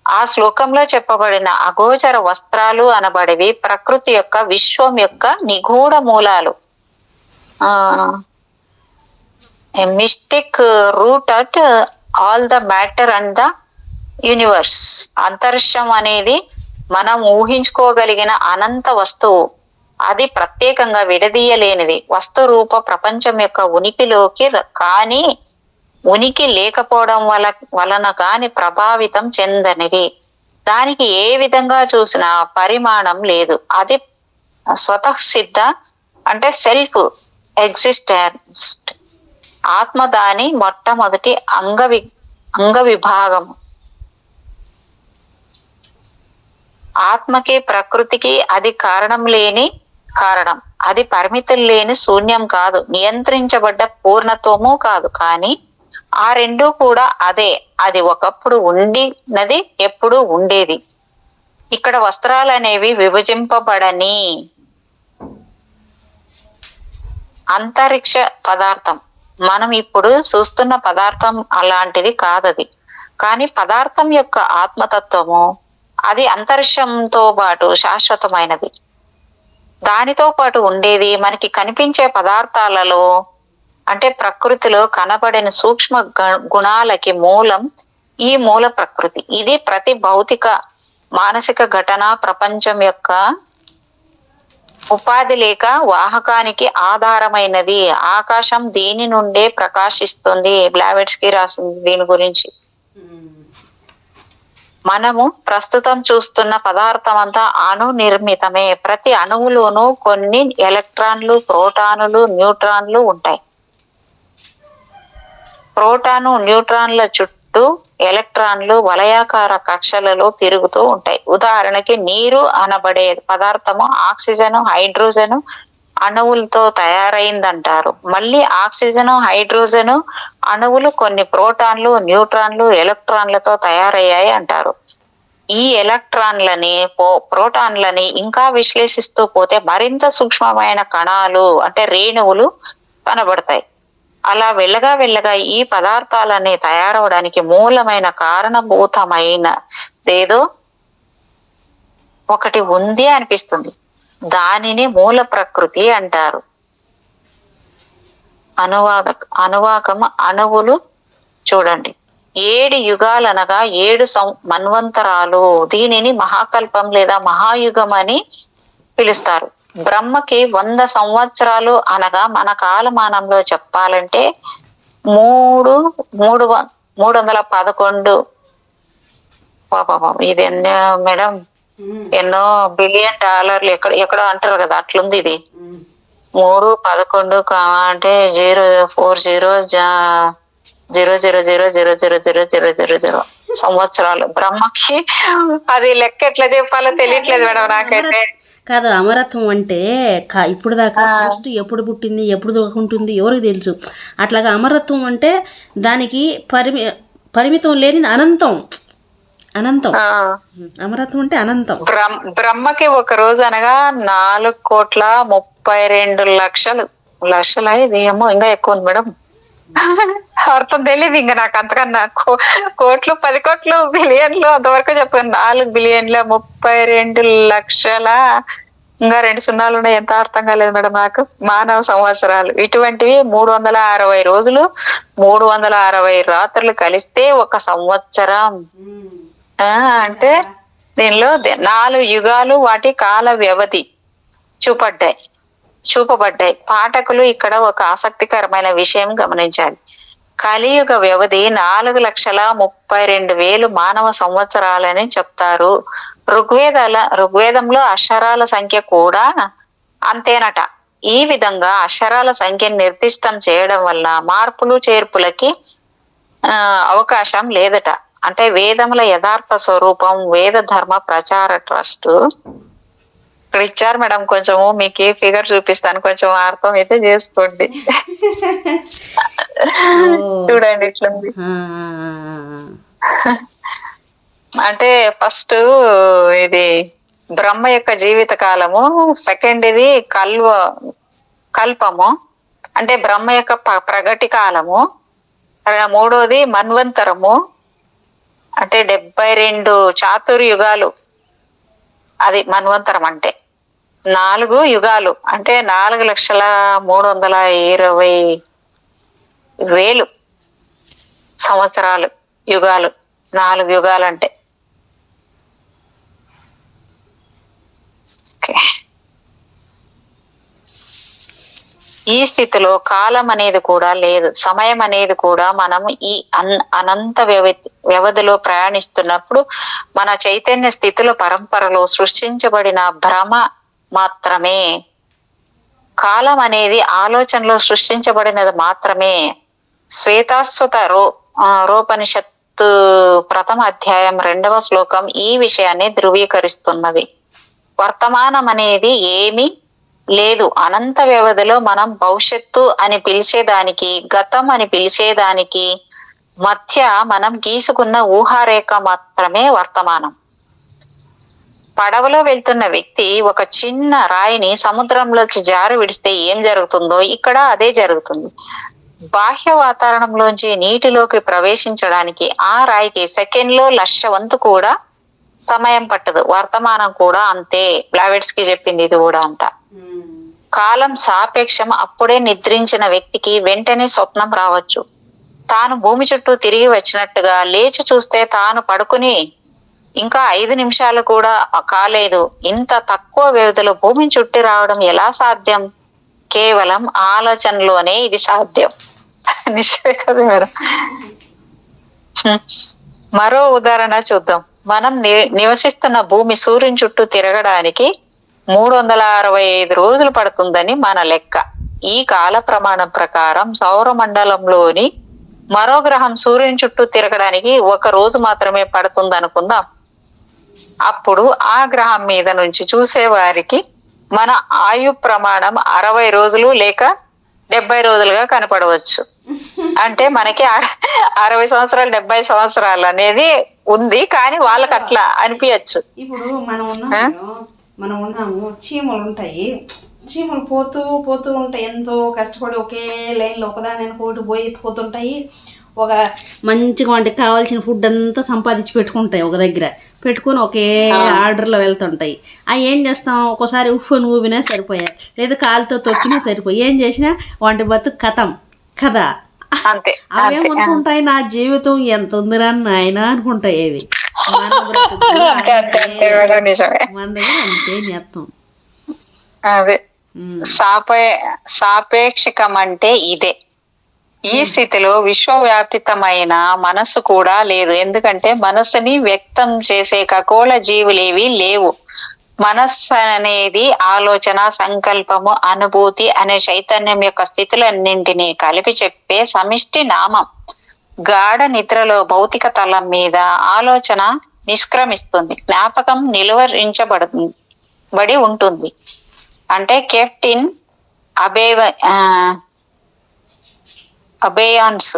ఆ శ్లోకంలో చెప్పబడిన అగోచర వస్త్రాలు అనబడేవి ప్రకృతి యొక్క, విశ్వం యొక్క నిగూఢ మూలాలు. Mystic root at all the matter and the universe. అంతరిక్షం అనేది మనం ఊహించుకోగలిగిన అనంత వస్తువు. అది ప్రత్యేకంగా విడదీయలేనిది. వస్తు రూప ప్రపంచం యొక్క ఉనికిలోకి కానీ ఉనికి లేకపోవడం వలన కాని ప్రభావితం చెందనిది. దానికి ఏ విధంగా చూసినా పరిమాణం లేదు. అది స్వతఃసిద్ధ అంటే సెల్ఫ్ ఎగ్జిస్టెన్స్. ఆత్మ దాని మొట్టమొదటి అంగవిభాగము. ఆత్మకి ప్రకృతికి అది కారణం లేని కారణం. అది పరిమితులు లేని శూన్యం కాదు, నియంత్రించబడ్డ పూర్ణత్వము కాదు. కానీ ఆ రెండూ కూడా అదే. అది ఒకప్పుడు ఉండినది, ఎప్పుడు ఉండేది. ఇక్కడ వస్త్రాలు అనేవి విభజింపబడని అంతరిక్ష పదార్థం. మనం ఇప్పుడు చూస్తున్న పదార్థం అలాంటిది కాదది. కానీ పదార్థం యొక్క ఆత్మతత్వము అది అంతరిక్షంతో పాటు శాశ్వతమైనది. దానితో పాటు ఉండేది మనకి కనిపించే పదార్థాలలో అంటే ప్రకృతిలో కనబడిన సూక్ష్మ గుణాలకి మూలం ఈ మూల ప్రకృతి. ఇది ప్రతి భౌతిక మానసిక ఘటన ప్రపంచం యొక్క ఉపాధి లేక వాహకానికి ఆధారమైనది. ఆకాశం దీని నుండే ప్రకాశిస్తుంది. బ్లావెట్స్కి రాసింది దీని గురించి. మనము ప్రస్తుతం చూస్తున్న పదార్థం అంతా అణు నిర్మితమే. ప్రతి అణువులోనూ కొన్ని ఎలక్ట్రాన్లు, ప్రోటానులు, న్యూట్రాన్లు ఉంటాయి. ప్రోటాను, న్యూట్రాన్ల చుట్టూ ఎలక్ట్రాన్లు వలయాకార కక్షలలో తిరుగుతూ ఉంటాయి. ఉదాహరణకి నీరు అనబడే పదార్థము ఆక్సిజన్, హైడ్రోజన్ అణువులతో తయారైందంటారు. మళ్ళీ ఆక్సిజన్, హైడ్రోజన్ అణువులు కొన్ని ప్రోటాన్లు, న్యూట్రాన్లు, ఎలక్ట్రాన్లతో తయారయ్యాయి అంటారు. ఈ ఎలక్ట్రాన్లని, ప్రోటాన్లని ఇంకా విశ్లేషిస్తూ పోతే మరింత సూక్ష్మమైన కణాలు అంటే రేణువులు కనబడతాయి. అలా వెళ్ళగా ఈ పదార్థాలని తయారవడానికి మూలమైన కారణభూతమైనదేదో ఒకటి ఉంది అనిపిస్తుంది. దానిని మూల ప్రకృతి అంటారు. అనువాకం అణువులు చూడండి. 7 యుగాలనగా 7 మన్వంతరాలు. దీనిని మహాకల్పం లేదా మహాయుగం అని పిలుస్తారు. బ్రహ్మకి 100 సంవత్సరాలు అనగా మన కాలమానంలో చెప్పాలంటే 311. ఇది మేడం ఎన్నో బిలియన్ డాలర్లు ఎక్కడో అంటారు కదా, అట్లుంది ఇది. 3, 11 అంటే 04000000000 సంవత్సరాలు బ్రహ్మకి. అది లెక్క ఎట్లా చెప్పాలో తెలియట్లేదు మేడం నాకైతే. కాదు, అమరత్వం అంటే ఇప్పుడు దాకా సృష్టి ఎప్పుడు పుట్టింది, ఎప్పుడు ఉంటుంది ఎవరికి తెలుసు. అట్లాగా అమరత్వం అంటే దానికి పరిమితం లేని అనంతం. అనంతం. అమరత్వం అంటే అనంతం. బ్రహ్మకి ఒక రోజు అనగా 4,32,00,000 ఇది ఏమో ఇంకా ఎక్కువ ఉంది మేడం. అర్థం తెలియదు ఇంకా నాకు అంతకన్నా. కోట్లు 10 కోట్లు బిలియన్లు అంతవరకు చెప్పాను. 4,32,00,000 ఇంకా 2 సున్నాలు ఉన్నాయి. ఎంత అర్థం కాలేదు మేడం నాకు. మానవ సంవత్సరాలు ఇటువంటివి 360 రోజులు 360 రాత్రులు కలిస్తే ఒక సంవత్సరం. అంటే దీనిలో 4 యుగాలు వాటి కాల వ్యవధి చూపబడ్డాయి. పాఠకులు ఇక్కడ ఒక ఆసక్తికరమైన విషయం గమనించాలి. కలియుగ వ్యవధి 4,32,000 మానవ సంవత్సరాలని చెప్తారు. ఋగ్వేదంలో అక్షరాల సంఖ్య కూడా అంతేనట. ఈ విధంగా అక్షరాల సంఖ్యను నిర్దిష్టం చేయడం వల్ల మార్పులు చేర్పులకి అవకాశం లేదట. అంటే వేదముల యథార్థ స్వరూపం వేద ధర్మ ప్రచార ట్రస్ట్ ఇక్కడ ఇచ్చారు మేడం. కొంచెము మీకు ఫిగర్ చూపిస్తాను, కొంచెం అర్థం అయితే చేసుకోండి. చూడండి ఇట్లుంది. అంటే ఫస్ట్ ఇది బ్రహ్మ యొక్క జీవిత కాలము, సెకండ్ ఇది కల్పము అంటే బ్రహ్మ యొక్క ప్రగతి కాలము, మూడోది మన్వంతరము అంటే 72 చాతుర్యుగాలు, అది మన్వంతరం అంటే. 4 యుగాలు అంటే 4,320,000 సంవత్సరాలు. యుగాలు 4 యుగాలు అంటే. ఈ స్థితిలో కాలం అనేది కూడా లేదు, సమయం అనేది కూడా. మనం ఈ అనంత వ్యవధిలో ప్రయాణిస్తున్నప్పుడు మన చైతన్య స్థితిలో పరంపరలో సృష్టించబడిన భ్రమ మాత్రమే. కాలం అనేది ఆలోచనలో సృష్టించబడినది మాత్రమే. శ్వేతాశ్వత రోపనిషత్తు 1వ అధ్యాయం 2వ శ్లోకం ఈ విషయాన్ని ధృవీకరిస్తున్నది. వర్తమానం అనేది ఏమీ లేదు. అనంత వ్యవధిలో మనం భవిష్యత్తు అని పిలిచేదానికి, గతం అని పిలిచేదానికి మధ్య మనం గీసుకున్న ఊహారేఖ మాత్రమే వర్తమానం. పడవలో వెళ్తున్న వ్యక్తి ఒక చిన్న రాయిని సముద్రంలోకి జారు విడిస్తే ఏం జరుగుతుందో ఇక్కడ అదే జరుగుతుంది. బాహ్య వాతావరణంలోంచి నీటిలోకి ప్రవేశించడానికి ఆ రాయికి సెకండ్లో 1,00,000 వంతు కూడా సమయం పట్టదు. వర్తమానం కూడా అంతే. బ్లావెట్స్కి చెప్పింది ఇది కూడా అంట. కాలం సాపేక్షం. అప్పుడే నిద్రించిన వ్యక్తికి వెంటనే స్వప్నం రావచ్చు. తాను భూమి చుట్టూ తిరిగి వచ్చినట్టుగా లేచి చూస్తే తాను పడుకుని ఇంకా 5 నిమిషాలు కూడా కాలేదు. ఇంత తక్కువ వ్యవధిలో భూమి చుట్టి రావడం ఎలా సాధ్యం? కేవలం ఆలోచనలోనే ఇది సాధ్యం. నిజమే కదా మేడం. మరో ఉదాహరణ చూద్దాం. మనం నివసిస్తున్న భూమి సూర్యుని చుట్టూ తిరగడానికి 365 రోజులు పడుతుందని మన లెక్క. ఈ కాల ప్రమాణం ప్రకారం సౌర మండలంలోని మరో గ్రహం సూర్యుని చుట్టూ తిరగడానికి 1 రోజు మాత్రమే పడుతుంది అనుకుందాం. అప్పుడు ఆ గ్రహం మీద నుంచి చూసే వారికి మన ఆయు ప్రమాణం 60 రోజులు లేక 70 రోజులుగా కనపడవచ్చు. అంటే మనకి 60 సంవత్సరాలు 70 సంవత్సరాలు అనేది ఉంది, కానీ వాళ్ళకి అట్లా అనిపించచ్చు. ఇప్పుడు మనం ఉన్నాము, చీమలు ఉంటాయి. చీమలు పోతూ ఉంటాయి. ఎంతో కష్టపడి ఒకే లైన్లో ఒకదాని ఒకటి పోతుంటాయి. ఒక మంచిగా వాటికి కావాల్సిన ఫుడ్ అంతా సంపాదించి పెట్టుకుంటాయి. ఒక దగ్గర పెట్టుకొని ఒకే ఆర్డర్లో వెళ్తుంటాయి. అవి ఏం చేస్తాం, ఒక్కోసారి ఉఫ్ఫను ఊపినా సరిపోయాయి, లేదా కాలుతో తొక్కినా సరిపోయి, ఏం చేసినా వాటి బతుకు కథం కదా. అవేమనుకుంటాయి, నా జీవితం ఎంత ఉందిరా నాయన అనుకుంటాయి. అవి మన దగ్గర అంతే నేత్తం. అదే సాపేక్షికం అంటే ఇదే. ఈ స్థితిలో విశ్వవ్యాపితమైన మనస్సు కూడా లేదు. ఎందుకంటే మనస్సుని వ్యక్తం చేసే ఖగోళ జీవులేవి లేవు. మనస్సు అనేది ఆలోచన, సంకల్పము, అనుభూతి అనే చైతన్యం యొక్క స్థితులన్నింటినీ కలిపి చెప్పే సమిష్టి నామం. గాఢ నిద్రలో భౌతిక తలం మీద ఆలోచన నిష్క్రమిస్తుంది, జ్ఞాపకం బడి ఉంటుంది. అంటే కెప్ట్ ఇన్ అబేయాన్స్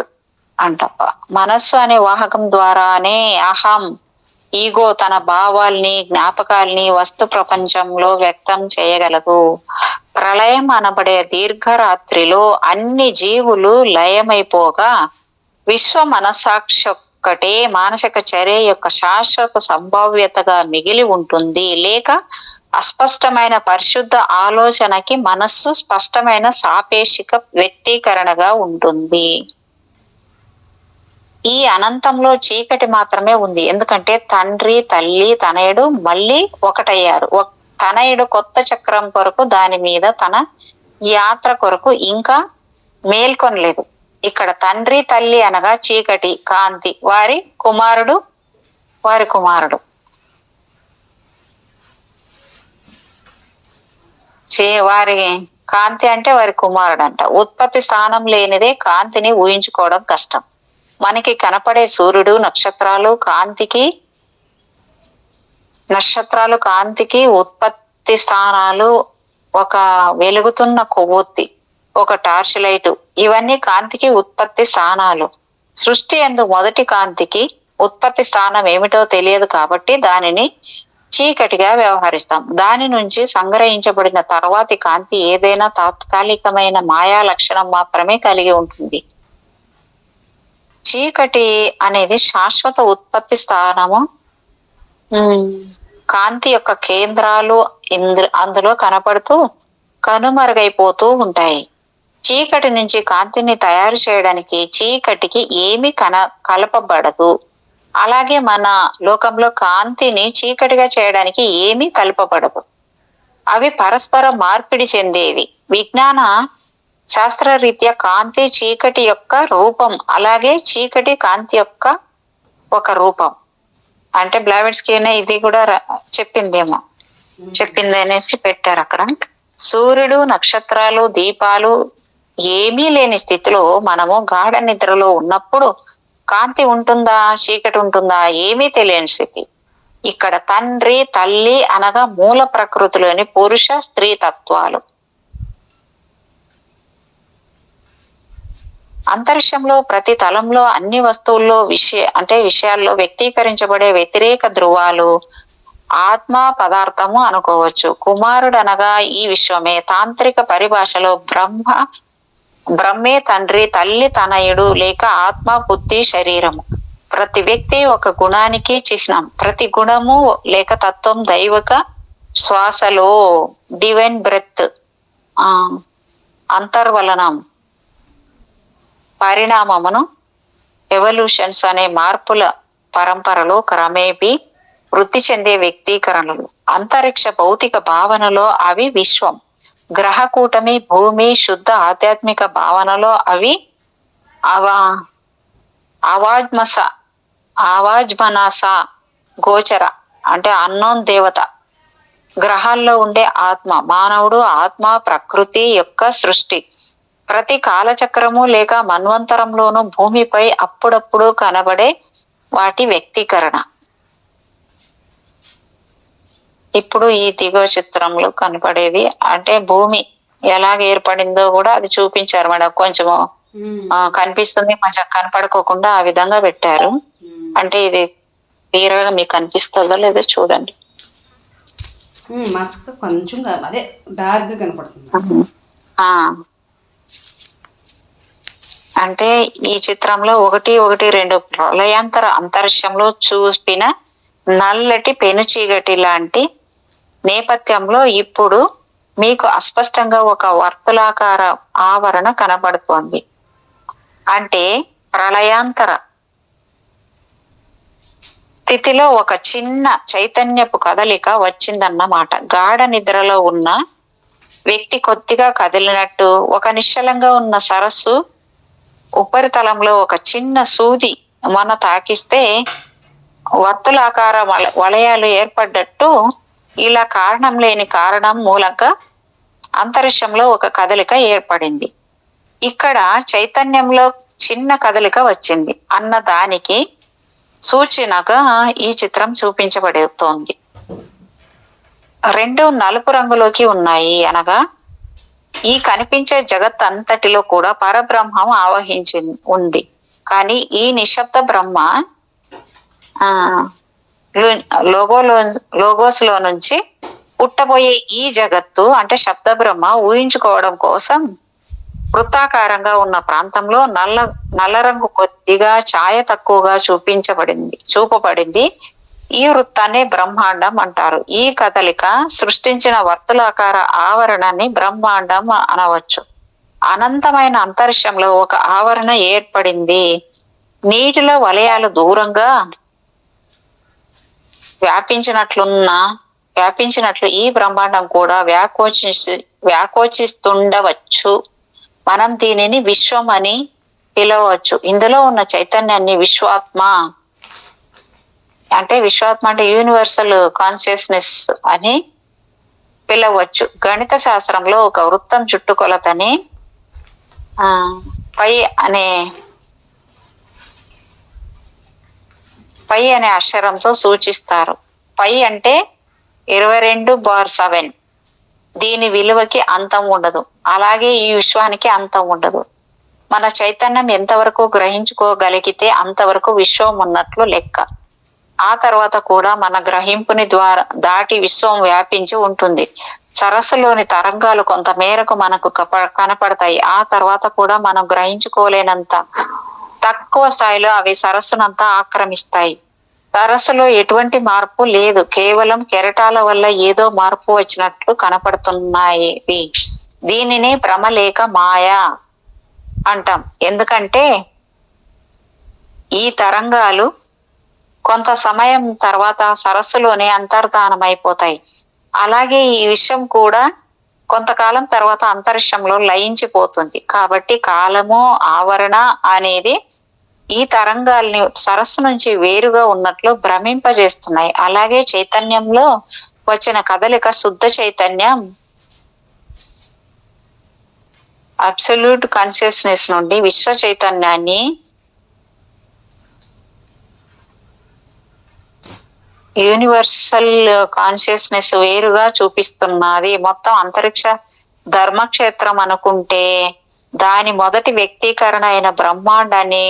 అంట. మనస్సు అనే వాహకం ద్వారానే అహం, ఈగో తన భావాల్ని, జ్ఞాపకాల్ని వస్తు ప్రపంచంలో వ్యక్తం చేయగలదు. ప్రళయం అనబడే దీర్ఘరాత్రిలో అన్ని జీవులు లయమైపోగా విశ్వ మనస్సాక్షి ఒక్కటే మానసిక చర్య యొక్క శాశ్వత సంభావ్యతగా మిగిలి ఉంటుంది. లేక అస్పష్టమైన పరిశుద్ధ ఆలోచనకి మనస్సు స్పష్టమైన సాపేక్షిక వ్యక్తీకరణగా ఉంటుంది. ఈ అనంతంలో చీకటి మాత్రమే ఉంది. ఎందుకంటే తండ్రి, తల్లి, తనయుడు మళ్ళీ ఒకటయ్యారు. తనయుడు కొత్త చక్రం కొరకు, దాని మీద తన యాత్ర కొరకు ఇంకా మేల్కొనలేదు. ఇక్కడ తండ్రి, తల్లి అనగా చీకటి, కాంతి, వారి కుమారుడు వారి కాంతి అంటే వారి కుమారుడు అంట. ఉత్పత్తి స్థానం లేనిదే కాంతిని ఊహించుకోవడం కష్టం. మనకి కనపడే సూర్యుడు, నక్షత్రాలు కాంతికి ఉత్పత్తి స్థానాలు. ఒక వెలుగుతున్న కొవ్వొత్తి, ఒక టార్చ్ లైటు, ఇవన్నీ కాంతికి ఉత్పత్తి స్థానాలు. సృష్టి యందు మొదటి కాంతికి ఉత్పత్తి స్థానం ఏమిటో తెలియదు కాబట్టి దానిని చీకటిగా వ్యవహరిస్తాం. దాని నుంచి సంగ్రహించబడిన తర్వాతి కాంతి ఏదైనా తాత్కాలికమైన మాయా లక్షణం మాత్రమే కలిగి ఉంటుంది. చీకటి అనేది శాశ్వత ఉత్పత్తి స్థానము. కాంతి యొక్క కేంద్రాలు అందులో కనపడుతూ కనుమరుగైపోతూ ఉంటాయి. చీకటి నుంచి కాంతిని తయారు చేయడానికి చీకటికి ఏమీ కలపబడదు. అలాగే మన లోకంలో కాంతిని చీకటిగా చేయడానికి ఏమీ కలపబడదు. అవి పరస్పర మార్పిడి చెందేవి. విజ్ఞాన శాస్త్రరీత్యా కాంతి చీకటి యొక్క రూపం, అలాగే చీకటి కాంతి యొక్క ఒక రూపం. అంటే బ్లావెట్స్కీ ఇది కూడా చెప్పింది అనేసి పెట్టారు అక్కడ. సూర్యుడు, నక్షత్రాలు, దీపాలు ఏమీ లేని స్థితిలో మనము గాఢ నిద్రలో ఉన్నప్పుడు కాంతి ఉంటుందా, చీకటి ఉంటుందా, ఏమీ తెలియని స్థితి. ఇక్కడ తండ్రి, తల్లి అనగా మూల ప్రకృతిలోని పురుష, స్త్రీ తత్వాలు. అంతరిక్షంలో ప్రతి తలంలో అన్ని వస్తువుల్లో విషయాల్లో వ్యక్తీకరించబడే వ్యతిరేక ధ్రువాలు ఆత్మ, పదార్థము అనుకోవచ్చు. కుమారుడు అనగా ఈ విశ్వమే. తాంత్రిక పరిభాషలో బ్రహ్మే తండ్రి, తల్లి తనయుడు, లేక ఆత్మ, బుద్ధి, శరీరము. ప్రతి వ్యక్తి ఒక గుణానికి చిహ్నం. ప్రతి గుణము లేక తత్వం దైవిక శ్వాసలో డివైన్ బ్రెత్, అంతర్వలనం, పరిణామమును, ఎవల్యూషన్స్ అనే మార్పుల పరంపరలో క్రమేపీ వృద్ధి చెందే వ్యక్తీకరణలు. అంతరిక్ష భౌతిక భావనలో అవి విశ్వం. గ్రహ కూటమి, భూమి, శుద్ధ ఆధ్యాత్మిక భావనలో అవి అవాజ్మనాస గోచర అంటే అన్నోన్ దేవత. గ్రహాల్లో ఉండే ఆత్మ, మానవుడు ఆత్మ, ప్రకృతి యొక్క సృష్టి. ప్రతి కాలచక్రము లేక మన్వంతరంలోనూ భూమిపై అప్పుడప్పుడు కనబడే వాటి వ్యక్తీకరణ. ఇప్పుడు ఈ దిగువ చిత్రంలో కనపడేది అంటే భూమి ఎలాగ ఏర్పడిందో కూడా అది చూపించారు మేడం. కొంచెము కనిపిస్తుంది, కొంచెం కనపడుకోకుండా ఆ విధంగా పెట్టారు. అంటే ఇది క్లియర్ గా మీకు కనిపిస్తుందో లేదో చూడండి. కొంచెం అదే డార్క్ గా కనపడుతుంది. అంటే ఈ చిత్రంలో 1-1-2 ప్రళయాంతర అంతరిక్షంలో చూపిన నల్లటి పెనుచీకటి లాంటి నేపథ్యంలో ఇప్పుడు మీకు అస్పష్టంగా ఒక వర్తులాకార ఆవరణ కనబడుతోంది. అంటే ప్రళయాంతర స్థితిలో ఒక చిన్న చైతన్యపు కదలిక వచ్చిందన్నమాట. గాఢ నిద్రలో ఉన్న వ్యక్తి కొద్దిగా కదిలినట్టు, ఒక నిశ్చలంగా ఉన్న సరస్సు ఉపరితలంలో ఒక చిన్న సూది మన తాకిస్తే వర్తులాకార వలయాలు ఏర్పడ్డట్టు ఇలా కారణం లేని కారణం మూలంగా అంతరిక్షంలో ఒక కదలిక ఏర్పడింది. ఇక్కడ చైతన్యంలో చిన్న కదలిక వచ్చింది అన్న దానికి సూచనగా ఈ చిత్రం చూపించబడుతోంది. రెండు నలుపు రంగులోకి ఉన్నాయి అనగా ఈ కనిపించే జగత్ అంతటిలో కూడా పరబ్రహ్మం ఆవహించి ఉంది. కానీ ఈ నిశ్శబ్ద బ్రహ్మ లోగోస్ లో నుంచి పుట్టబోయే ఈ జగత్తు అంటే శబ్ద బ్రహ్మ ఊహించుకోవడం కోసం వృత్తాకారంగా ఉన్న ప్రాంతంలో నల్ల రంగు కొద్దిగా ఛాయ తక్కువగా చూపబడింది. ఈ వృత్తాన్ని బ్రహ్మాండం అంటారు. ఈ కదలిక సృష్టించిన వర్తులాకార ఆవరణాన్ని బ్రహ్మాండం అనవచ్చు. అనంతమైన అంతరిక్షంలో ఒక ఆవరణ ఏర్పడింది. నీటిలో వలయాలు దూరంగా వ్యాపించినట్లు ఈ బ్రహ్మాండం కూడా వ్యాకోచిస్తుండవచ్చు. మనం దీనిని విశ్వం అని పిలవచ్చు. ఇందులో ఉన్న చైతన్యాన్ని విశ్వాత్మ అంటే యూనివర్సల్ కాన్షియస్నెస్ అని పిలవచ్చు. గణిత శాస్త్రంలో ఒక వృత్తం చుట్టుకొలతని పై అనే అక్షరంతో సూచిస్తారు. పై అంటే 22/7. దీని విలువకి అంతం ఉండదు. అలాగే ఈ విశ్వానికి అంతం ఉండదు. మన చైతన్యం ఎంతవరకు గ్రహించుకోగలిగితే అంతవరకు విశ్వం ఉన్నట్లు లెక్క. ఆ తర్వాత కూడా మన గ్రహింపుని దాటి విశ్వం వ్యాపించి ఉంటుంది. సరస్సులోని తరంగాలు కొంత మేరకు మనకు కనపడతాయి. ఆ తర్వాత కూడా మనం గ్రహించుకోలేనంత తక్కువ స్థాయిలో అవి సరస్సునంతా ఆక్రమిస్తాయి. సరస్సులో ఎటువంటి మార్పు లేదు. కేవలం కెరటాల వల్ల ఏదో మార్పు వచ్చినట్లు కనపడుతున్నాయి. దీనిని భ్రమ లేక మాయ అంటాం. ఎందుకంటే ఈ తరంగాలు కొంత సమయం తర్వాత సరస్సులోనే అంతర్ధానమైపోతాయి. అలాగే ఈ విషయం కూడా కొంతకాలం తర్వాత అంతరిక్షంలో లయించిపోతుంది. కాబట్టి కాలము ఆవరణ అనేది ఈ తరంగాల్ని సరస్సు నుంచి వేరుగా ఉన్నట్లు భ్రమింపజేస్తున్నాయి. అలాగే చైతన్యంలో వచ్చిన కదలిక శుద్ధ చైతన్యం అబ్సల్యూట్ కాన్షియస్నెస్ నుండి విశ్వ చైతన్యాన్ని యూనివర్సల్ కాన్షియస్నెస్ వేరుగా చూపిస్తున్నది. మొత్తం అంతరిక్ష ధర్మక్షేత్రం అనుకుంటే దాని మొదటి వ్యక్తీకరణ అయిన బ్రహ్మాండాన్ని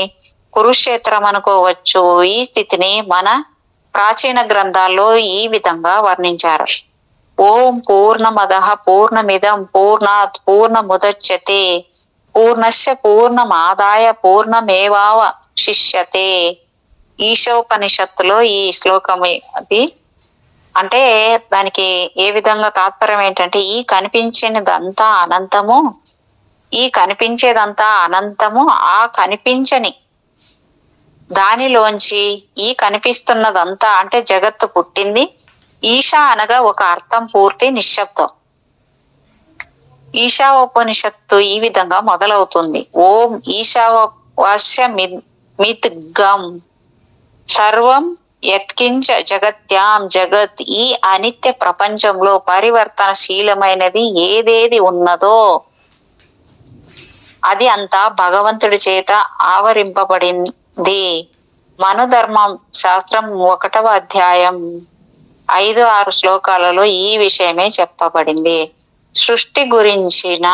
కురుక్షేత్రం అనుకోవచ్చు. ఈ స్థితిని మన ప్రాచీన గ్రంథాల్లో ఈ విధంగా వర్ణించారు. ఓం పూర్ణమదః పూర్ణమిదం పూర్ణాత్ పూర్ణముదచ్యతే పూర్ణస్య పూర్ణమాదాయ పూర్ణమేవావశిష్యతే. ఈశోపనిషత్తులో ఈ శ్లోకం అది. అంటే దానికి ఏ విధంగా తాత్పర్యం ఏంటంటే ఈ కనిపించేదంతా అనంతము, ఆ కనిపించని దానిలోంచి ఈ కనిపిస్తున్నదంతా అంటే జగత్తు పుట్టింది. ఈశా అనగా ఒక అర్థం పూర్తి నిశ్శబ్దం. ఈశావోపనిషత్తు ఈ విధంగా మొదలవుతుంది. ఓం ఈశావాస్య మిద్గం సర్వం యత్కించ జగత్యాం జగత్. ఈ అనిత్య ప్రపంచంలో పరివర్తనశీలమైనది ఏదేది ఉన్నదో అది అంతా భగవంతుడి చేత ఆవరింపబడింది. మనుధర్మం శాస్త్రం 1వ అధ్యాయం 5-6 శ్లోకాలలో ఈ విషయమే చెప్పబడింది. సృష్టి గురించిన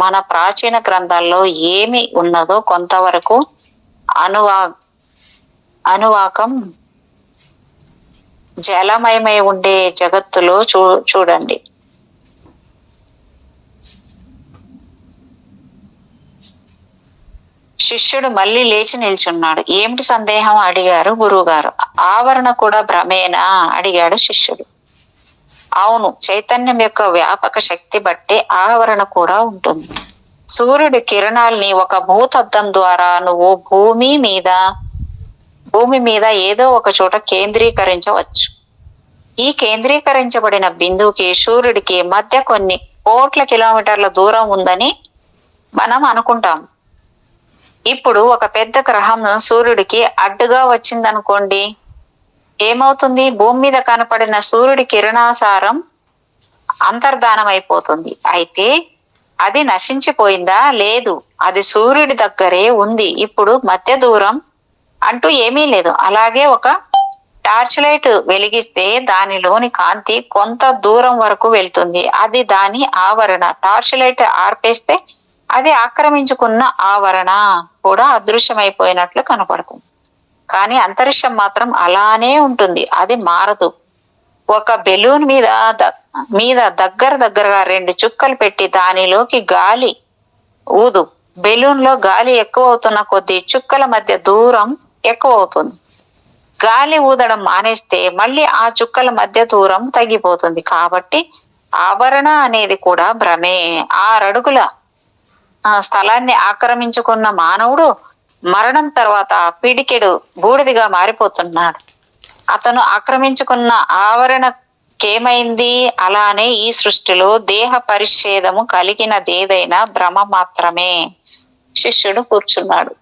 మన ప్రాచీన గ్రంథాల్లో ఏమి ఉన్నదో కొంతవరకు అనువాకం జలమయమై ఉండే జగత్తులో చూడండి. శిష్యుడు మళ్ళీ లేచి నిల్చున్నాడు. ఏమిటి సందేహం అడిగారు గురువుగారు. ఆవరణ కూడా భ్రమేనా అడిగాడు శిష్యుడు. అవును, చైతన్యం యొక్క వ్యాపక శక్తి బట్టి ఆవరణ కూడా ఉంటుంది. సూర్యుడి కిరణాల్ని ఒక భూతద్దం ద్వారా నువ్వు భూమి మీద ఏదో ఒక చోట కేంద్రీకరించవచ్చు. ఈ కేంద్రీకరించబడిన బిందువుకి సూర్యుడికి మధ్య కొన్ని కోట్ల కిలోమీటర్ల దూరం ఉందని మనం అనుకుంటాం. ఇప్పుడు ఒక పెద్ద గ్రహం సూర్యుడికి అడ్డుగా వచ్చిందనుకోండి, ఏమవుతుంది? భూమి మీద కనపడిన సూర్యుడి కిరణాసారం అంతర్ధానం అయిపోతుంది. అయితే అది నశించిపోయిందా? లేదు. అది సూర్యుడి దగ్గరే ఉంది. ఇప్పుడు మధ్య దూరం అంటూ ఏమీ లేదు. అలాగే ఒక టార్చ్ లైట్ వెలిగిస్తే దానిలోని కాంతి కొంత దూరం వరకు వెళ్తుంది. అది దాని ఆవరణ. టార్చ్ లైట్ ఆర్పేస్తే అది ఆక్రమించుకున్న ఆవరణ కూడా అదృశ్యమైపోయినట్లు కనపడుతుంది. కానీ అంతరిక్షం మాత్రం అలానే ఉంటుంది. అది మారదు. ఒక బెలూన్ మీద దగ్గరగా 2 చుక్కలు పెట్టి దానిలోకి గాలి ఊదు. బెలూన్ లో గాలి ఎక్కువ అవుతున్న కొద్దీ చుక్కల మధ్య దూరం ఎక్కువ అవుతుంది. గాలి ఊదడం మానేస్తే మళ్ళీ ఆ చుక్కల మధ్య దూరం తగ్గిపోతుంది. కాబట్టి ఆవరణ అనేది కూడా భ్రమే. 6 అడుగుల స్థలాన్ని ఆక్రమించుకున్న మానవుడు మరణం తర్వాత పిడికెడు బూడిదిగా మారిపోతున్నాడు. అతను ఆక్రమించుకున్న ఆవరణకేమైంది? అలానే ఈ సృష్టిలో దేహ పరిచ్ఛేదము కలిగినదేదైనా భ్రమ మాత్రమే. శిష్యుడు కూర్చున్నాడు.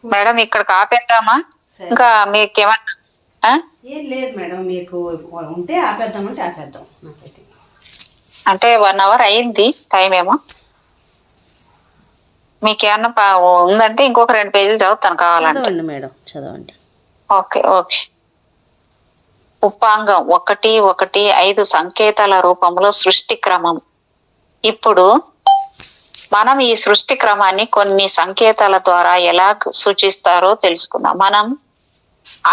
మేడం ఇక్కడ ఆపేద్దామా? ఇంకా మీకేమన్నా? ఏం లేదు మేడం, మీకు ఉంటే ఆపేద్దామంటే ఆపేద్దాం. నాకైతే అంటే 1 అవర్ అయింది టైం ఏమో. మీకేమన్నా ఉందంటే ఇంకొక 2 పేజీలు చదువుతాను కావాలంటే. చదవండి మేడం, చదవండి. ఓకే. ఉపాంగం 1:1:5 సంకేతాల రూపంలో సృష్టి క్రమం. ఇప్పుడు మనం ఈ సృష్టి క్రమాన్ని కొన్ని సంకేతాల ద్వారా ఎలా సూచిస్తారో తెలుసుకుందాం. మనం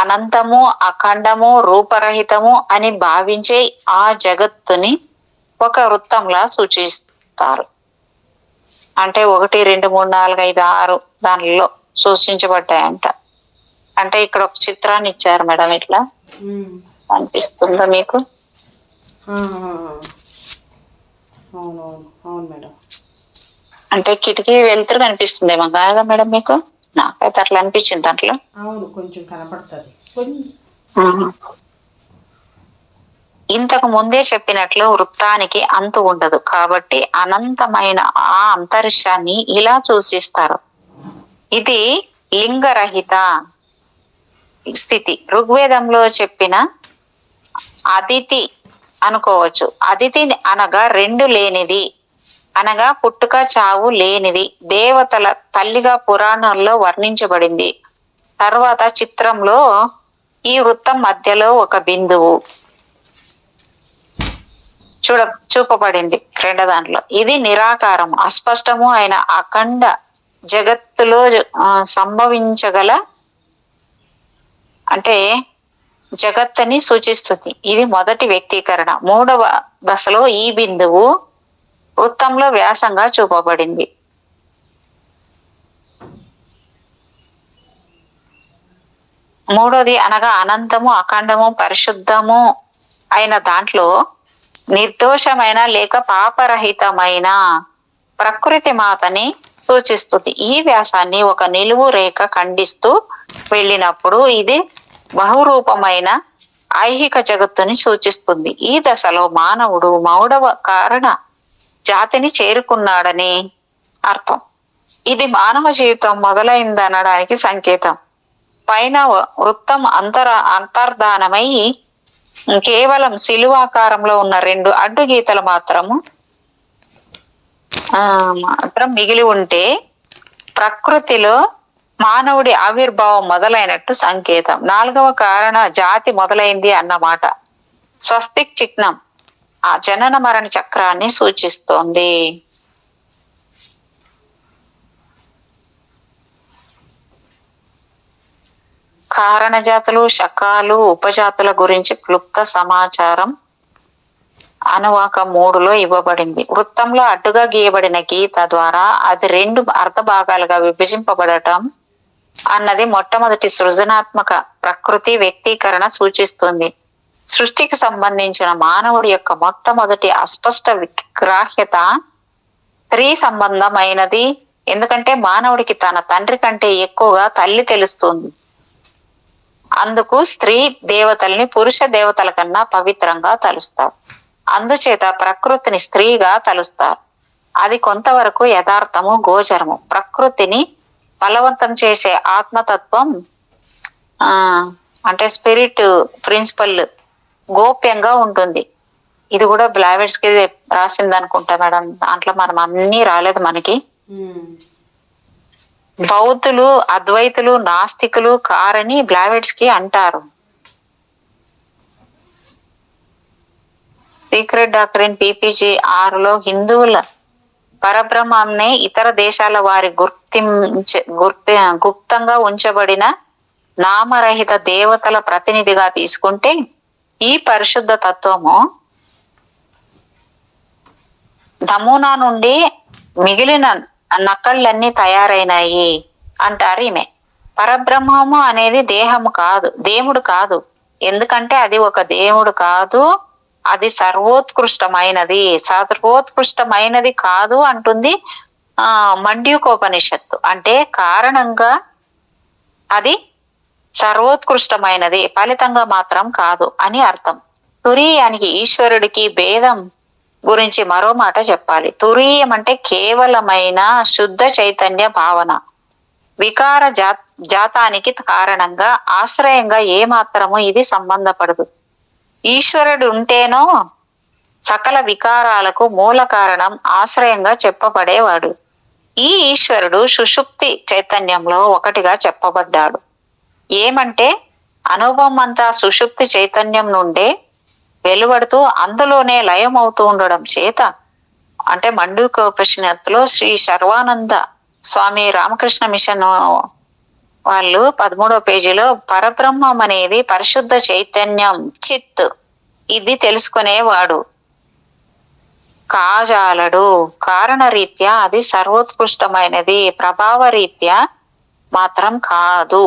అనంతము, అఖండము, రూపరహితము అని భావించే ఆ జగత్తుని ఒక వృత్తంలా సూచిస్తారు. అంటే 1, 2, 3, 4, 5, 6 దానిలో సూచించబడ్డాయంట. అంటే ఇక్కడ ఒక చిత్రాన్ని ఇచ్చారు మేడం. ఇట్లా అనిపిస్తుందా మీకు? అవును మేడం. అంటే కిటికీ వెళ్తురు కనిపిస్తుందేమో కాదా మేడం మీకు? నాకైతే అట్లా అనిపించింది దాంట్లో. అవును, కొంచెం కనపడుతుంది. ఇంతకు ముందే చెప్పినట్లు వృత్తానికి అంతు ఉండదు. కాబట్టి అనంతమైన ఆ అంతరిక్షాన్ని ఇలా సూచిస్తారు. ఇది లింగరహిత స్థితి. ఋగ్వేదంలో చెప్పిన అదితి అనుకోవచ్చు. అదితి అనగా 2 లేనిది, అనగా పుట్టుక చావు లేనిది. దేవతల తల్లిగా పురాణాల్లో వర్ణించబడింది. తర్వాత చిత్రంలో ఈ వృత్తం మధ్యలో ఒక బిందువు చూపబడింది. 2 దాంట్లో ఇది నిరాకారం, అస్పష్టము అయిన అఖండ జగత్తులో సంభవించగల అంటే జగత్తుని సూచిస్తుంది. ఇది మొదటి వ్యక్తీకరణ. 3వ దశలో ఈ బిందువు వృత్తంలో వ్యాసంగా చూపబడింది. మూడోది అనగా అనంతము, అఖండము, పరిశుద్ధము అయిన దాంట్లో నిర్దోషమైన లేక పాపరహితమైన ప్రకృతి మాతని సూచిస్తుంది. ఈ వ్యాసాన్ని ఒక నిలువు రేఖ ఖండిస్తూ వెళ్ళినప్పుడు ఇది బహురూపమైన ఐహిక జగత్తుని సూచిస్తుంది. ఈ దశలో మానవుడు మౌఢవ కారణ జాతిని చేరుకున్నాడని అర్థం. ఇది మానవ జీవితం మొదలైందనడానికి సంకేతం. పైన వృత్తం అంతర్ధానమై కేవలం శిలువాకారంలో ఉన్న 2 అడ్డు గీతలు మాత్రం మిగిలి ఉంటే ప్రకృతిలో మానవుడి ఆవిర్భావం మొదలైనట్టు సంకేతం. 4వ కారణ జాతి మొదలైంది అన్నమాట. స్వస్తిక్ చిహ్నం ఆ జనన మరణ చక్రాన్ని సూచిస్తోంది. కారణ జాతులు, శకాలు, ఉపజాతుల గురించి క్లుప్త సమాచారం అనువాక 3లో ఇవ్వబడింది. వృత్తంలో అడ్డుగా గీయబడిన గీత ద్వారా అది 2 అర్ధ భాగాలుగా విభజింపబడటం అన్నది మొట్టమొదటి సృజనాత్మక ప్రకృతి వ్యక్తీకరణ సూచిస్తుంది. సృష్టికి సంబంధించిన మానవుడి యొక్క మొట్టమొదటి అస్పష్ట గ్రాహ్యత స్త్రీ సంబంధమైనది. ఎందుకంటే మానవుడికి తన తండ్రి కంటే ఎక్కువగా తల్లి తెలుస్తుంది. అందుకు స్త్రీ దేవతల్ని పురుష దేవతల కన్నా పవిత్రంగా తలుస్తారు. అందుచేత ప్రకృతిని స్త్రీగా తలుస్తారు. అది కొంతవరకు యథార్థము, గోచరము. ప్రకృతిని బలవంతం చేసే ఆత్మతత్వం అంటే స్పిరిట్ ప్రిన్సిపల్ గోప్యంగా ఉంటుంది. ఇది కూడా బ్లావెట్స్ కి రాసింది అనుకుంటా మేడం. దాంట్లో మనం అన్నీ రాలేదు మనకి. బౌద్ధులు, అద్వైతులు, నాస్తికులు కారని బ్లావెట్స్ కి అంటారు. సీక్రెట్ డాక్టరీన్ PPG 6లో హిందువుల పరబ్రహ్మాన్ని ఇతర దేశాల వారి గుప్తంగా ఉంచబడిన నామరహిత దేవతల ప్రతినిధిగా తీసుకుంటే ఈ పరిశుద్ధ తత్వము నమూనా నుండి మిగిలిన నకళ్ళన్నీ తయారైనాయి అంటారు ఈమె. పరబ్రహ్మము అనేది దేహము కాదు, దేవుడు కాదు. ఎందుకంటే అది ఒక దేవుడు కాదు, అది సర్వోత్కృష్టమైనది కాదు అంటుంది మండ్యూకోపనిషత్తు. అంటే కారణంగా అది సర్వోత్కృష్టమైనది, ఫలితంగా మాత్రం కాదు అని అర్థం. తురీయానికి ఈశ్వరుడికి భేదం గురించి మరో మాట చెప్పాలి. తురీయం అంటే కేవలమైన శుద్ధ చైతన్య భావన. వికార జాతానికి కారణంగా ఆశ్రయంగా ఏమాత్రము ఇది సంబంధపడదు. ఈశ్వరుడు ఉంటేనో సకల వికారాలకు మూల కారణం ఆశ్రయంగా చెప్పబడేవాడు. ఈ ఈశ్వరుడు సుషుప్తి చైతన్యంలో ఒకటిగా చెప్పబడ్డాడు. ఏమంటే అనుభవం అంతా సుషుప్తి చైతన్యం నుండే వెలువడుతూ అందులోనే లయం అవుతూ ఉండడం చేత, అంటే మండూకోపనిషత్తులో శ్రీ సర్వానంద స్వామి రామకృష్ణ మిషన్ వాళ్ళు 13వ పేజీలో పరబ్రహ్మం అనేది పరిశుద్ధ చైతన్యం, చిత్, ఇది తెలుసుకునేవాడు కాజాలడు. కారణరీత్యా అది సర్వోత్కృష్టమైనది, ప్రభావ రీత్యా మాత్రం కాదు.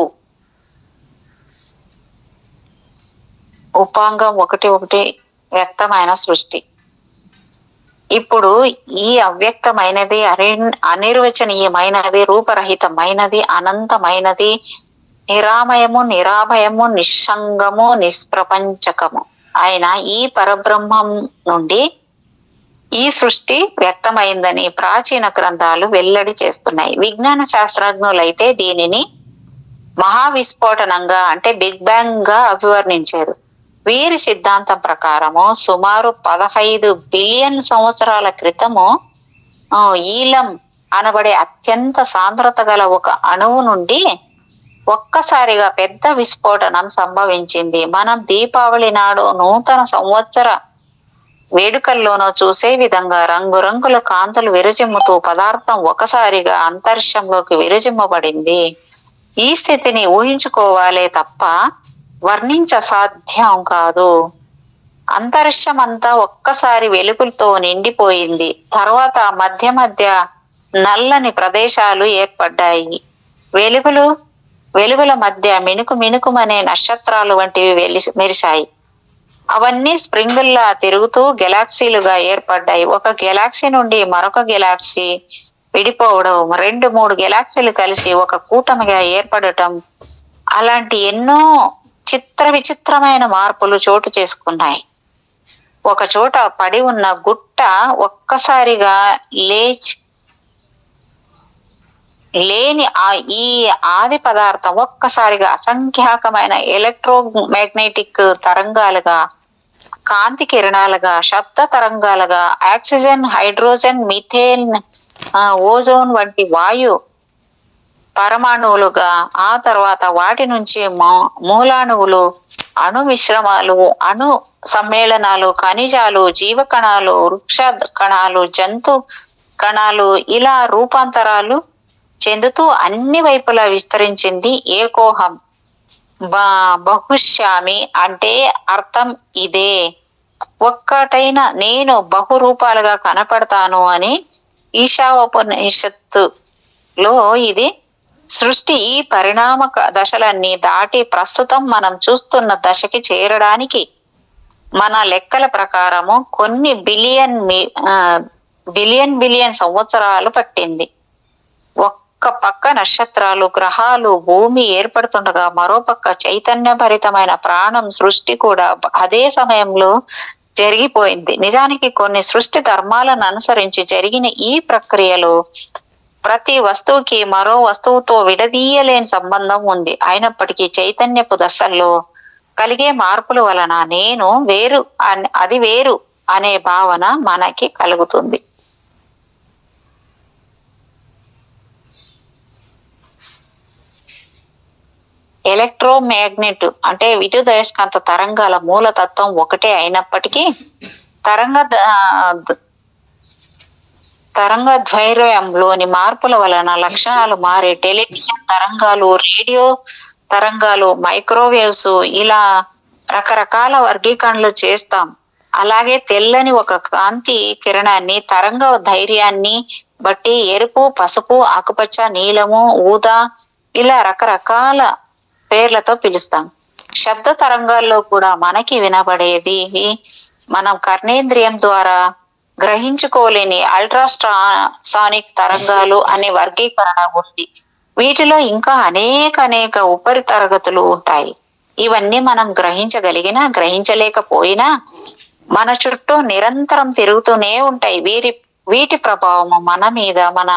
ఉపాంగం 1:1 వ్యక్తమైన సృష్టి. ఇప్పుడు ఈ అవ్యక్తమైనది, అనిర్వచనీయమైనది, రూపరహితమైనది, అనంతమైనది, నిరామయము, నిరాభయము, నిస్సంగము, నిష్ప్రపంచకము అయిన ఈ పరబ్రహ్మం నుండి ఈ సృష్టి వ్యక్తమైందని ప్రాచీన గ్రంథాలు వెల్లడి చేస్తున్నాయి. విజ్ఞాన శాస్త్రజ్ఞులైతే దీనిని మహావిస్ఫోటనంగా అంటే బిగ్ బ్యాంగ్ గా అభివర్ణించారు. వీరి సిద్ధాంతం ప్రకారము సుమారు 15 బిలియన్ సంవత్సరాల క్రితము ఈలం అనబడే అత్యంత సాంద్రత గల ఒక అణువు నుండి ఒక్కసారిగా పెద్ద విస్ఫోటనం సంభవించింది. మనం దీపావళి నాడు నూతన సంవత్సర వేడుకల్లోనూ చూసే విధంగా రంగురంగుల కాంతులు విరజిమ్ముతూ పదార్థం ఒకసారిగా అంతరిక్షంలోకి విరజిమ్మబడింది. ఈ స్థితిని ఊహించుకోవాలే తప్ప వర్ణించ సాధ్యం కాదు. అంతరిక్షం అంతా ఒక్కసారి వెలుగులతో నిండిపోయింది. తర్వాత మధ్య మధ్య నల్లని ప్రదేశాలు ఏర్పడ్డాయి. వెలుగుల మధ్య మిణుకుమనే నక్షత్రాలు వంటివి మెరిశాయి. అవన్నీ స్ప్రింగుల్లా తిరుగుతూ గెలాక్సీలుగా ఏర్పడ్డాయి. ఒక గెలాక్సీ నుండి మరొక గెలాక్సీ విడిపోవడం, 2-3 గెలాక్సీలు కలిసి ఒక కూటమిగా ఏర్పడటం, అలాంటి ఎన్నో విచిత్రమైన మార్పులు చోటు చేసుకున్నాయి. ఒక చోట పడి ఉన్న గుట్ట ఒక్కసారిగా లేని ఈ ఆది పదార్థం ఒక్కసారిగా అసంఖ్యాకమైన ఎలక్ట్రోమాగ్నెటిక్ తరంగాలుగా, కాంతి కిరణాలుగా, శబ్ద తరంగాలుగా, ఆక్సిజన్, హైడ్రోజన్, మిథేన్, ఓజోన్ వంటి వాయు పరమాణువులుగా, ఆ తర్వాత వాటి నుంచి మూలాణువులు, అణు మిశ్రమాలు, అణు సమ్మేళనాలు, ఖనిజాలు, జీవ కణాలు, వృక్ష కణాలు, జంతు కణాలు, ఇలా రూపాంతరాలు చెందుతూ అన్ని వైపులా విస్తరించింది ఏకోహం. బహుశ్యామి అంటే అర్థం ఇదే. ఒక్కటైన నేను బహురూపాలుగా కనపడతాను అని ఈశావోపనిషత్తులో ఇది సృష్టి ఈ పరిణామ దశలన్నీ దాటి ప్రస్తుతం మనం చూస్తున్న దశకి చేరడానికి మన లెక్కల ప్రకారము కొన్ని బిలియన్ సంవత్సరాలు పట్టింది. ఒక్క పక్క నక్షత్రాలు, గ్రహాలు, భూమి ఏర్పడుతుండగా మరోపక్క చైతన్య భరితమైన ప్రాణం సృష్టి కూడా అదే సమయంలో జరిగిపోయింది. నిజానికి కొన్ని సృష్టి ధర్మాలను అనుసరించి జరిగిన ఈ ప్రక్రియలో ప్రతి వస్తువుకి మరో వస్తువుతో విడదీయలేని సంబంధం ఉంది. అయినప్పటికీ చైతన్యపు దశల్లో కలిగే మార్పుల వలన నేను వేరు అది వేరు అనే భావన మనకి కలుగుతుంది. ఎలక్ట్రోమాగ్నెట్ అంటే విద్యుదయస్కాంత తరంగాల మూలతత్వం ఒకటే అయినప్పటికీ తరంగ ద్వైర్యంలోని మార్పుల వలన లక్షణాలు మారే టెలివిజన్ తరంగాలు, రేడియో తరంగాలు, మైక్రోవేవ్స్ ఇలా రకరకాల వర్గీకరణలు చేస్తాం. అలాగే తెల్లని ఒక కాంతి కిరణాన్ని తరంగ ధైర్యాన్ని బట్టి ఎరుపు, పసుపు, ఆకుపచ్చ, నీలము, ఊదా ఇలా రకరకాల పేర్లతో పిలుస్తాం. శబ్ద తరంగాల్లో కూడా మనకి వినబడేది మనం కర్ణేంద్రియం ద్వారా గ్రహించుకోలేని అల్ట్రాసానిక్ తరంగాలు అనే వర్గీకరణ ఉంది. వీటిలో ఇంకా అనేక ఉపరి తరగతులు ఉంటాయి. ఇవన్నీ మనం గ్రహించగలిగినా గ్రహించలేకపోయినా మన చుట్టూ నిరంతరం తిరుగుతూనే ఉంటాయి. వీటి ప్రభావం మన మీద, మన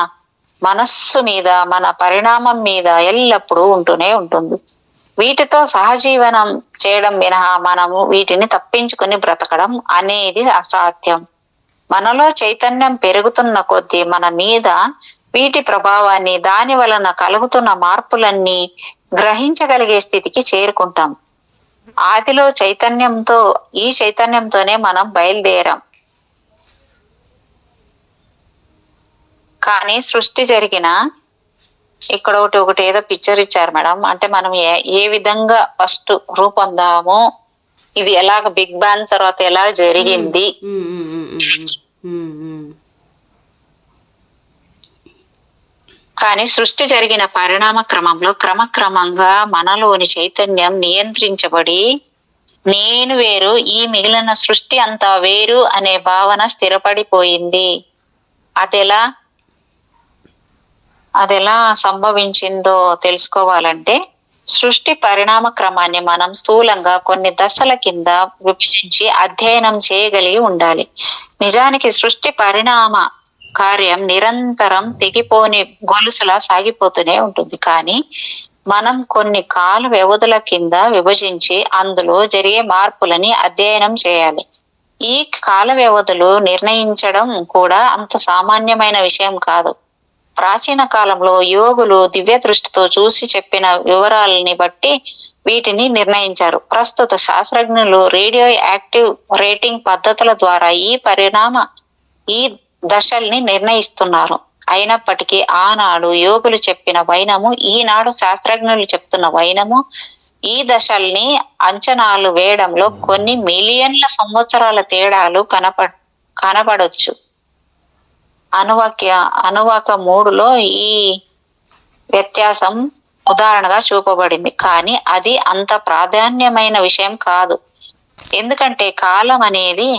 మనస్సు మీద, మన పరిణామం మీద ఎల్లప్పుడూ ఉంటూనే ఉంటుంది. వీటితో సహజీవనం చేయడం మినహా మనము వీటిని తప్పించుకుని బ్రతకడం అనేది అసాధ్యం. మనలో చైతన్యం పెరుగుతున్న కొద్దీ మన మీద వీటి ప్రభావాన్ని, దాని వలన కలుగుతున్న మార్పులన్నీ గ్రహించగలిగే స్థితికి చేరుకుంటాం. ఆదిలో ఈ చైతన్యంతోనే మనం బయలుదేరాం. కానీ సృష్టి జరిగిన ఇక్కడ ఒకటి ఏదో పిక్చర్ ఇచ్చారు మేడం. అంటే మనం ఏ విధంగా ఫస్ట్ రూపొందామో, ఇది ఎలాగ బిగ్ బ్యాంగ్ తర్వాత ఎలా జరిగింది. కానీ సృష్టి జరిగిన పరిణామ క్రమంలో క్రమక్రమంగా మనలోని చైతన్యం నియంత్రించబడి నేను వేరు, ఈ మిగిలిన సృష్టి అంతా వేరు అనే భావన స్థిరపడిపోయింది. అదెలా సంభవించిందో తెలుసుకోవాలంటే సృష్టి పరిణామ క్రమాన్ని మనం స్థూలంగా కొన్ని దశల కింద విభజించి అధ్యయనం చేయగలిగి ఉండాలి. నిజానికి సృష్టి పరిణామ కార్యం నిరంతరం తెగిపోని గొలుసులా సాగిపోతూనే ఉంటుంది. కానీ మనం కొన్ని కాల వ్యవధుల కింద విభజించి అందులో జరిగే మార్పులని అధ్యయనం చేయాలి. ఈ కాల వ్యవధులు నిర్ణయించడం కూడా అంత సామాన్యమైన విషయం కాదు. ప్రాచీన కాలంలో యోగులు దివ్య దృష్టితో చూసి చెప్పిన వివరాలని బట్టి వీటిని నిర్ణయించారు. ప్రస్తుత శాస్త్రజ్ఞులు రేడియో యాక్టివ్ రేటింగ్ పద్ధతుల ద్వారా ఈ దశల్ని నిర్ణయిస్తున్నారు. అయినప్పటికీ ఆనాడు యోగులు చెప్పిన వైనము, ఈనాడు శాస్త్రజ్ఞులు చెప్తున్న వైనము ఈ దశల్ని అంచనాలు వేయడంలో కొన్ని మిలియన్ల సంవత్సరాల తేడాలు కనబడొచ్చు. అనువాక 3లో ఈ వ్యత్యాసం ఉదాహరణగా చూపబడింది. కానీ అది అంత ప్రాధాన్యమైన విషయం కాదు. ఎందుకంటే కాలం అనేది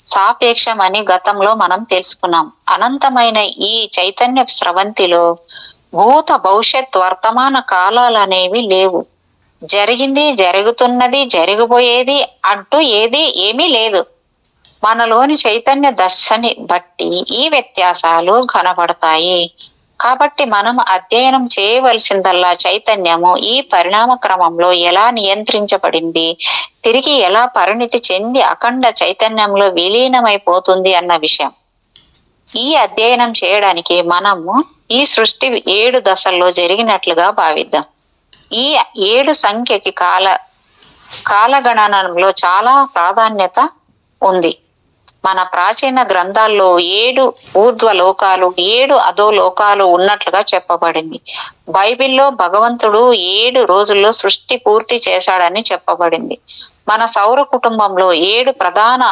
సాపేక్షమని గతంలో మనం తెలుసుకున్నాం. అనంతమైన ఈ చైతన్య స్రవంతిలో భూత, భవిష్యత్, వర్తమాన కాలాలనేవి లేవు. జరిగింది, జరుగుతున్నది, జరగబోయేది అంటూ ఏమీ లేదు. మనలోని చైతన్య దశని బట్టి ఈ వ్యత్యాసాలు కనబడతాయి. కాబట్టి మనం అధ్యయనం చేయవలసిందల్లా చైతన్యము ఈ పరిణామ క్రమంలో ఎలా నియంత్రించబడింది, తిరిగి ఎలా పరిణితి చెంది అఖండ చైతన్యంలో విలీనమైపోతుంది అన్న విషయం. ఈ అధ్యయనం చేయడానికి మనము ఈ సృష్టి 7 దశల్లో జరిగినట్లుగా భావిద్దాం. ఈ 7 సంఖ్యకి కాలగణనంలో చాలా ప్రాధాన్యత ఉంది. మన ప్రాచీన గ్రంథాల్లో 7 ఊర్ధ్వ లోకాలు, 7 అధో లోకాలు ఉన్నట్లుగా చెప్పబడింది. బైబిల్లో భగవంతుడు 7 రోజుల్లో సృష్టి పూర్తి చేశాడని చెప్పబడింది. మన సౌర కుటుంబంలో 7 ప్రధాన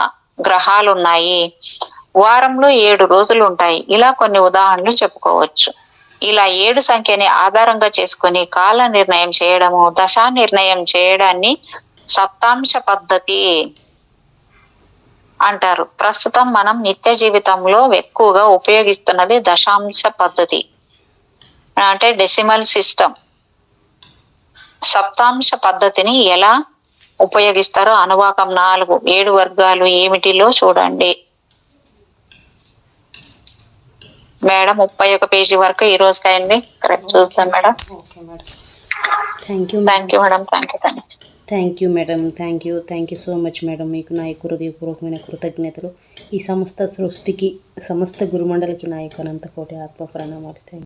గ్రహాలున్నాయి. వారంలో 7 రోజులు ఉంటాయి. ఇలా కొన్ని ఉదాహరణలు చెప్పుకోవచ్చు. ఇలా 7 సంఖ్యని ఆధారంగా చేసుకుని కాల నిర్ణయం చేయడము, దశా నిర్ణయం చేయడాన్ని సప్తాంశ పద్ధతి అంటారు. ప్రస్తుతం మనం నిత్య జీవితంలో ఎక్కువగా ఉపయోగిస్తున్నది దశాంశ పద్ధతి, అంటే డెసిమల్ సిస్టమ్. సప్తాంశ పద్ధతిని ఎలా ఉపయోగిస్తారో అనువాకం 4 7 వర్గాలు ఏమిటిలో చూడండి. మేడం 31 పేజీ వరకు ఈ రోజుకి అయింది. కరెక్ట్ చూద్దాం madam. Okay madam. Thank you madam. Thank you madam. Thank you so much madam. మీకు నా యొక్క హృదయపూర్వకమైన కృతజ్ఞతలు. ఈ సమస్త సృష్టికి, సమస్త గురుమండలికి నా యొక్క అనంతకోటి ఆత్మ ప్రణామాలు. Thank you.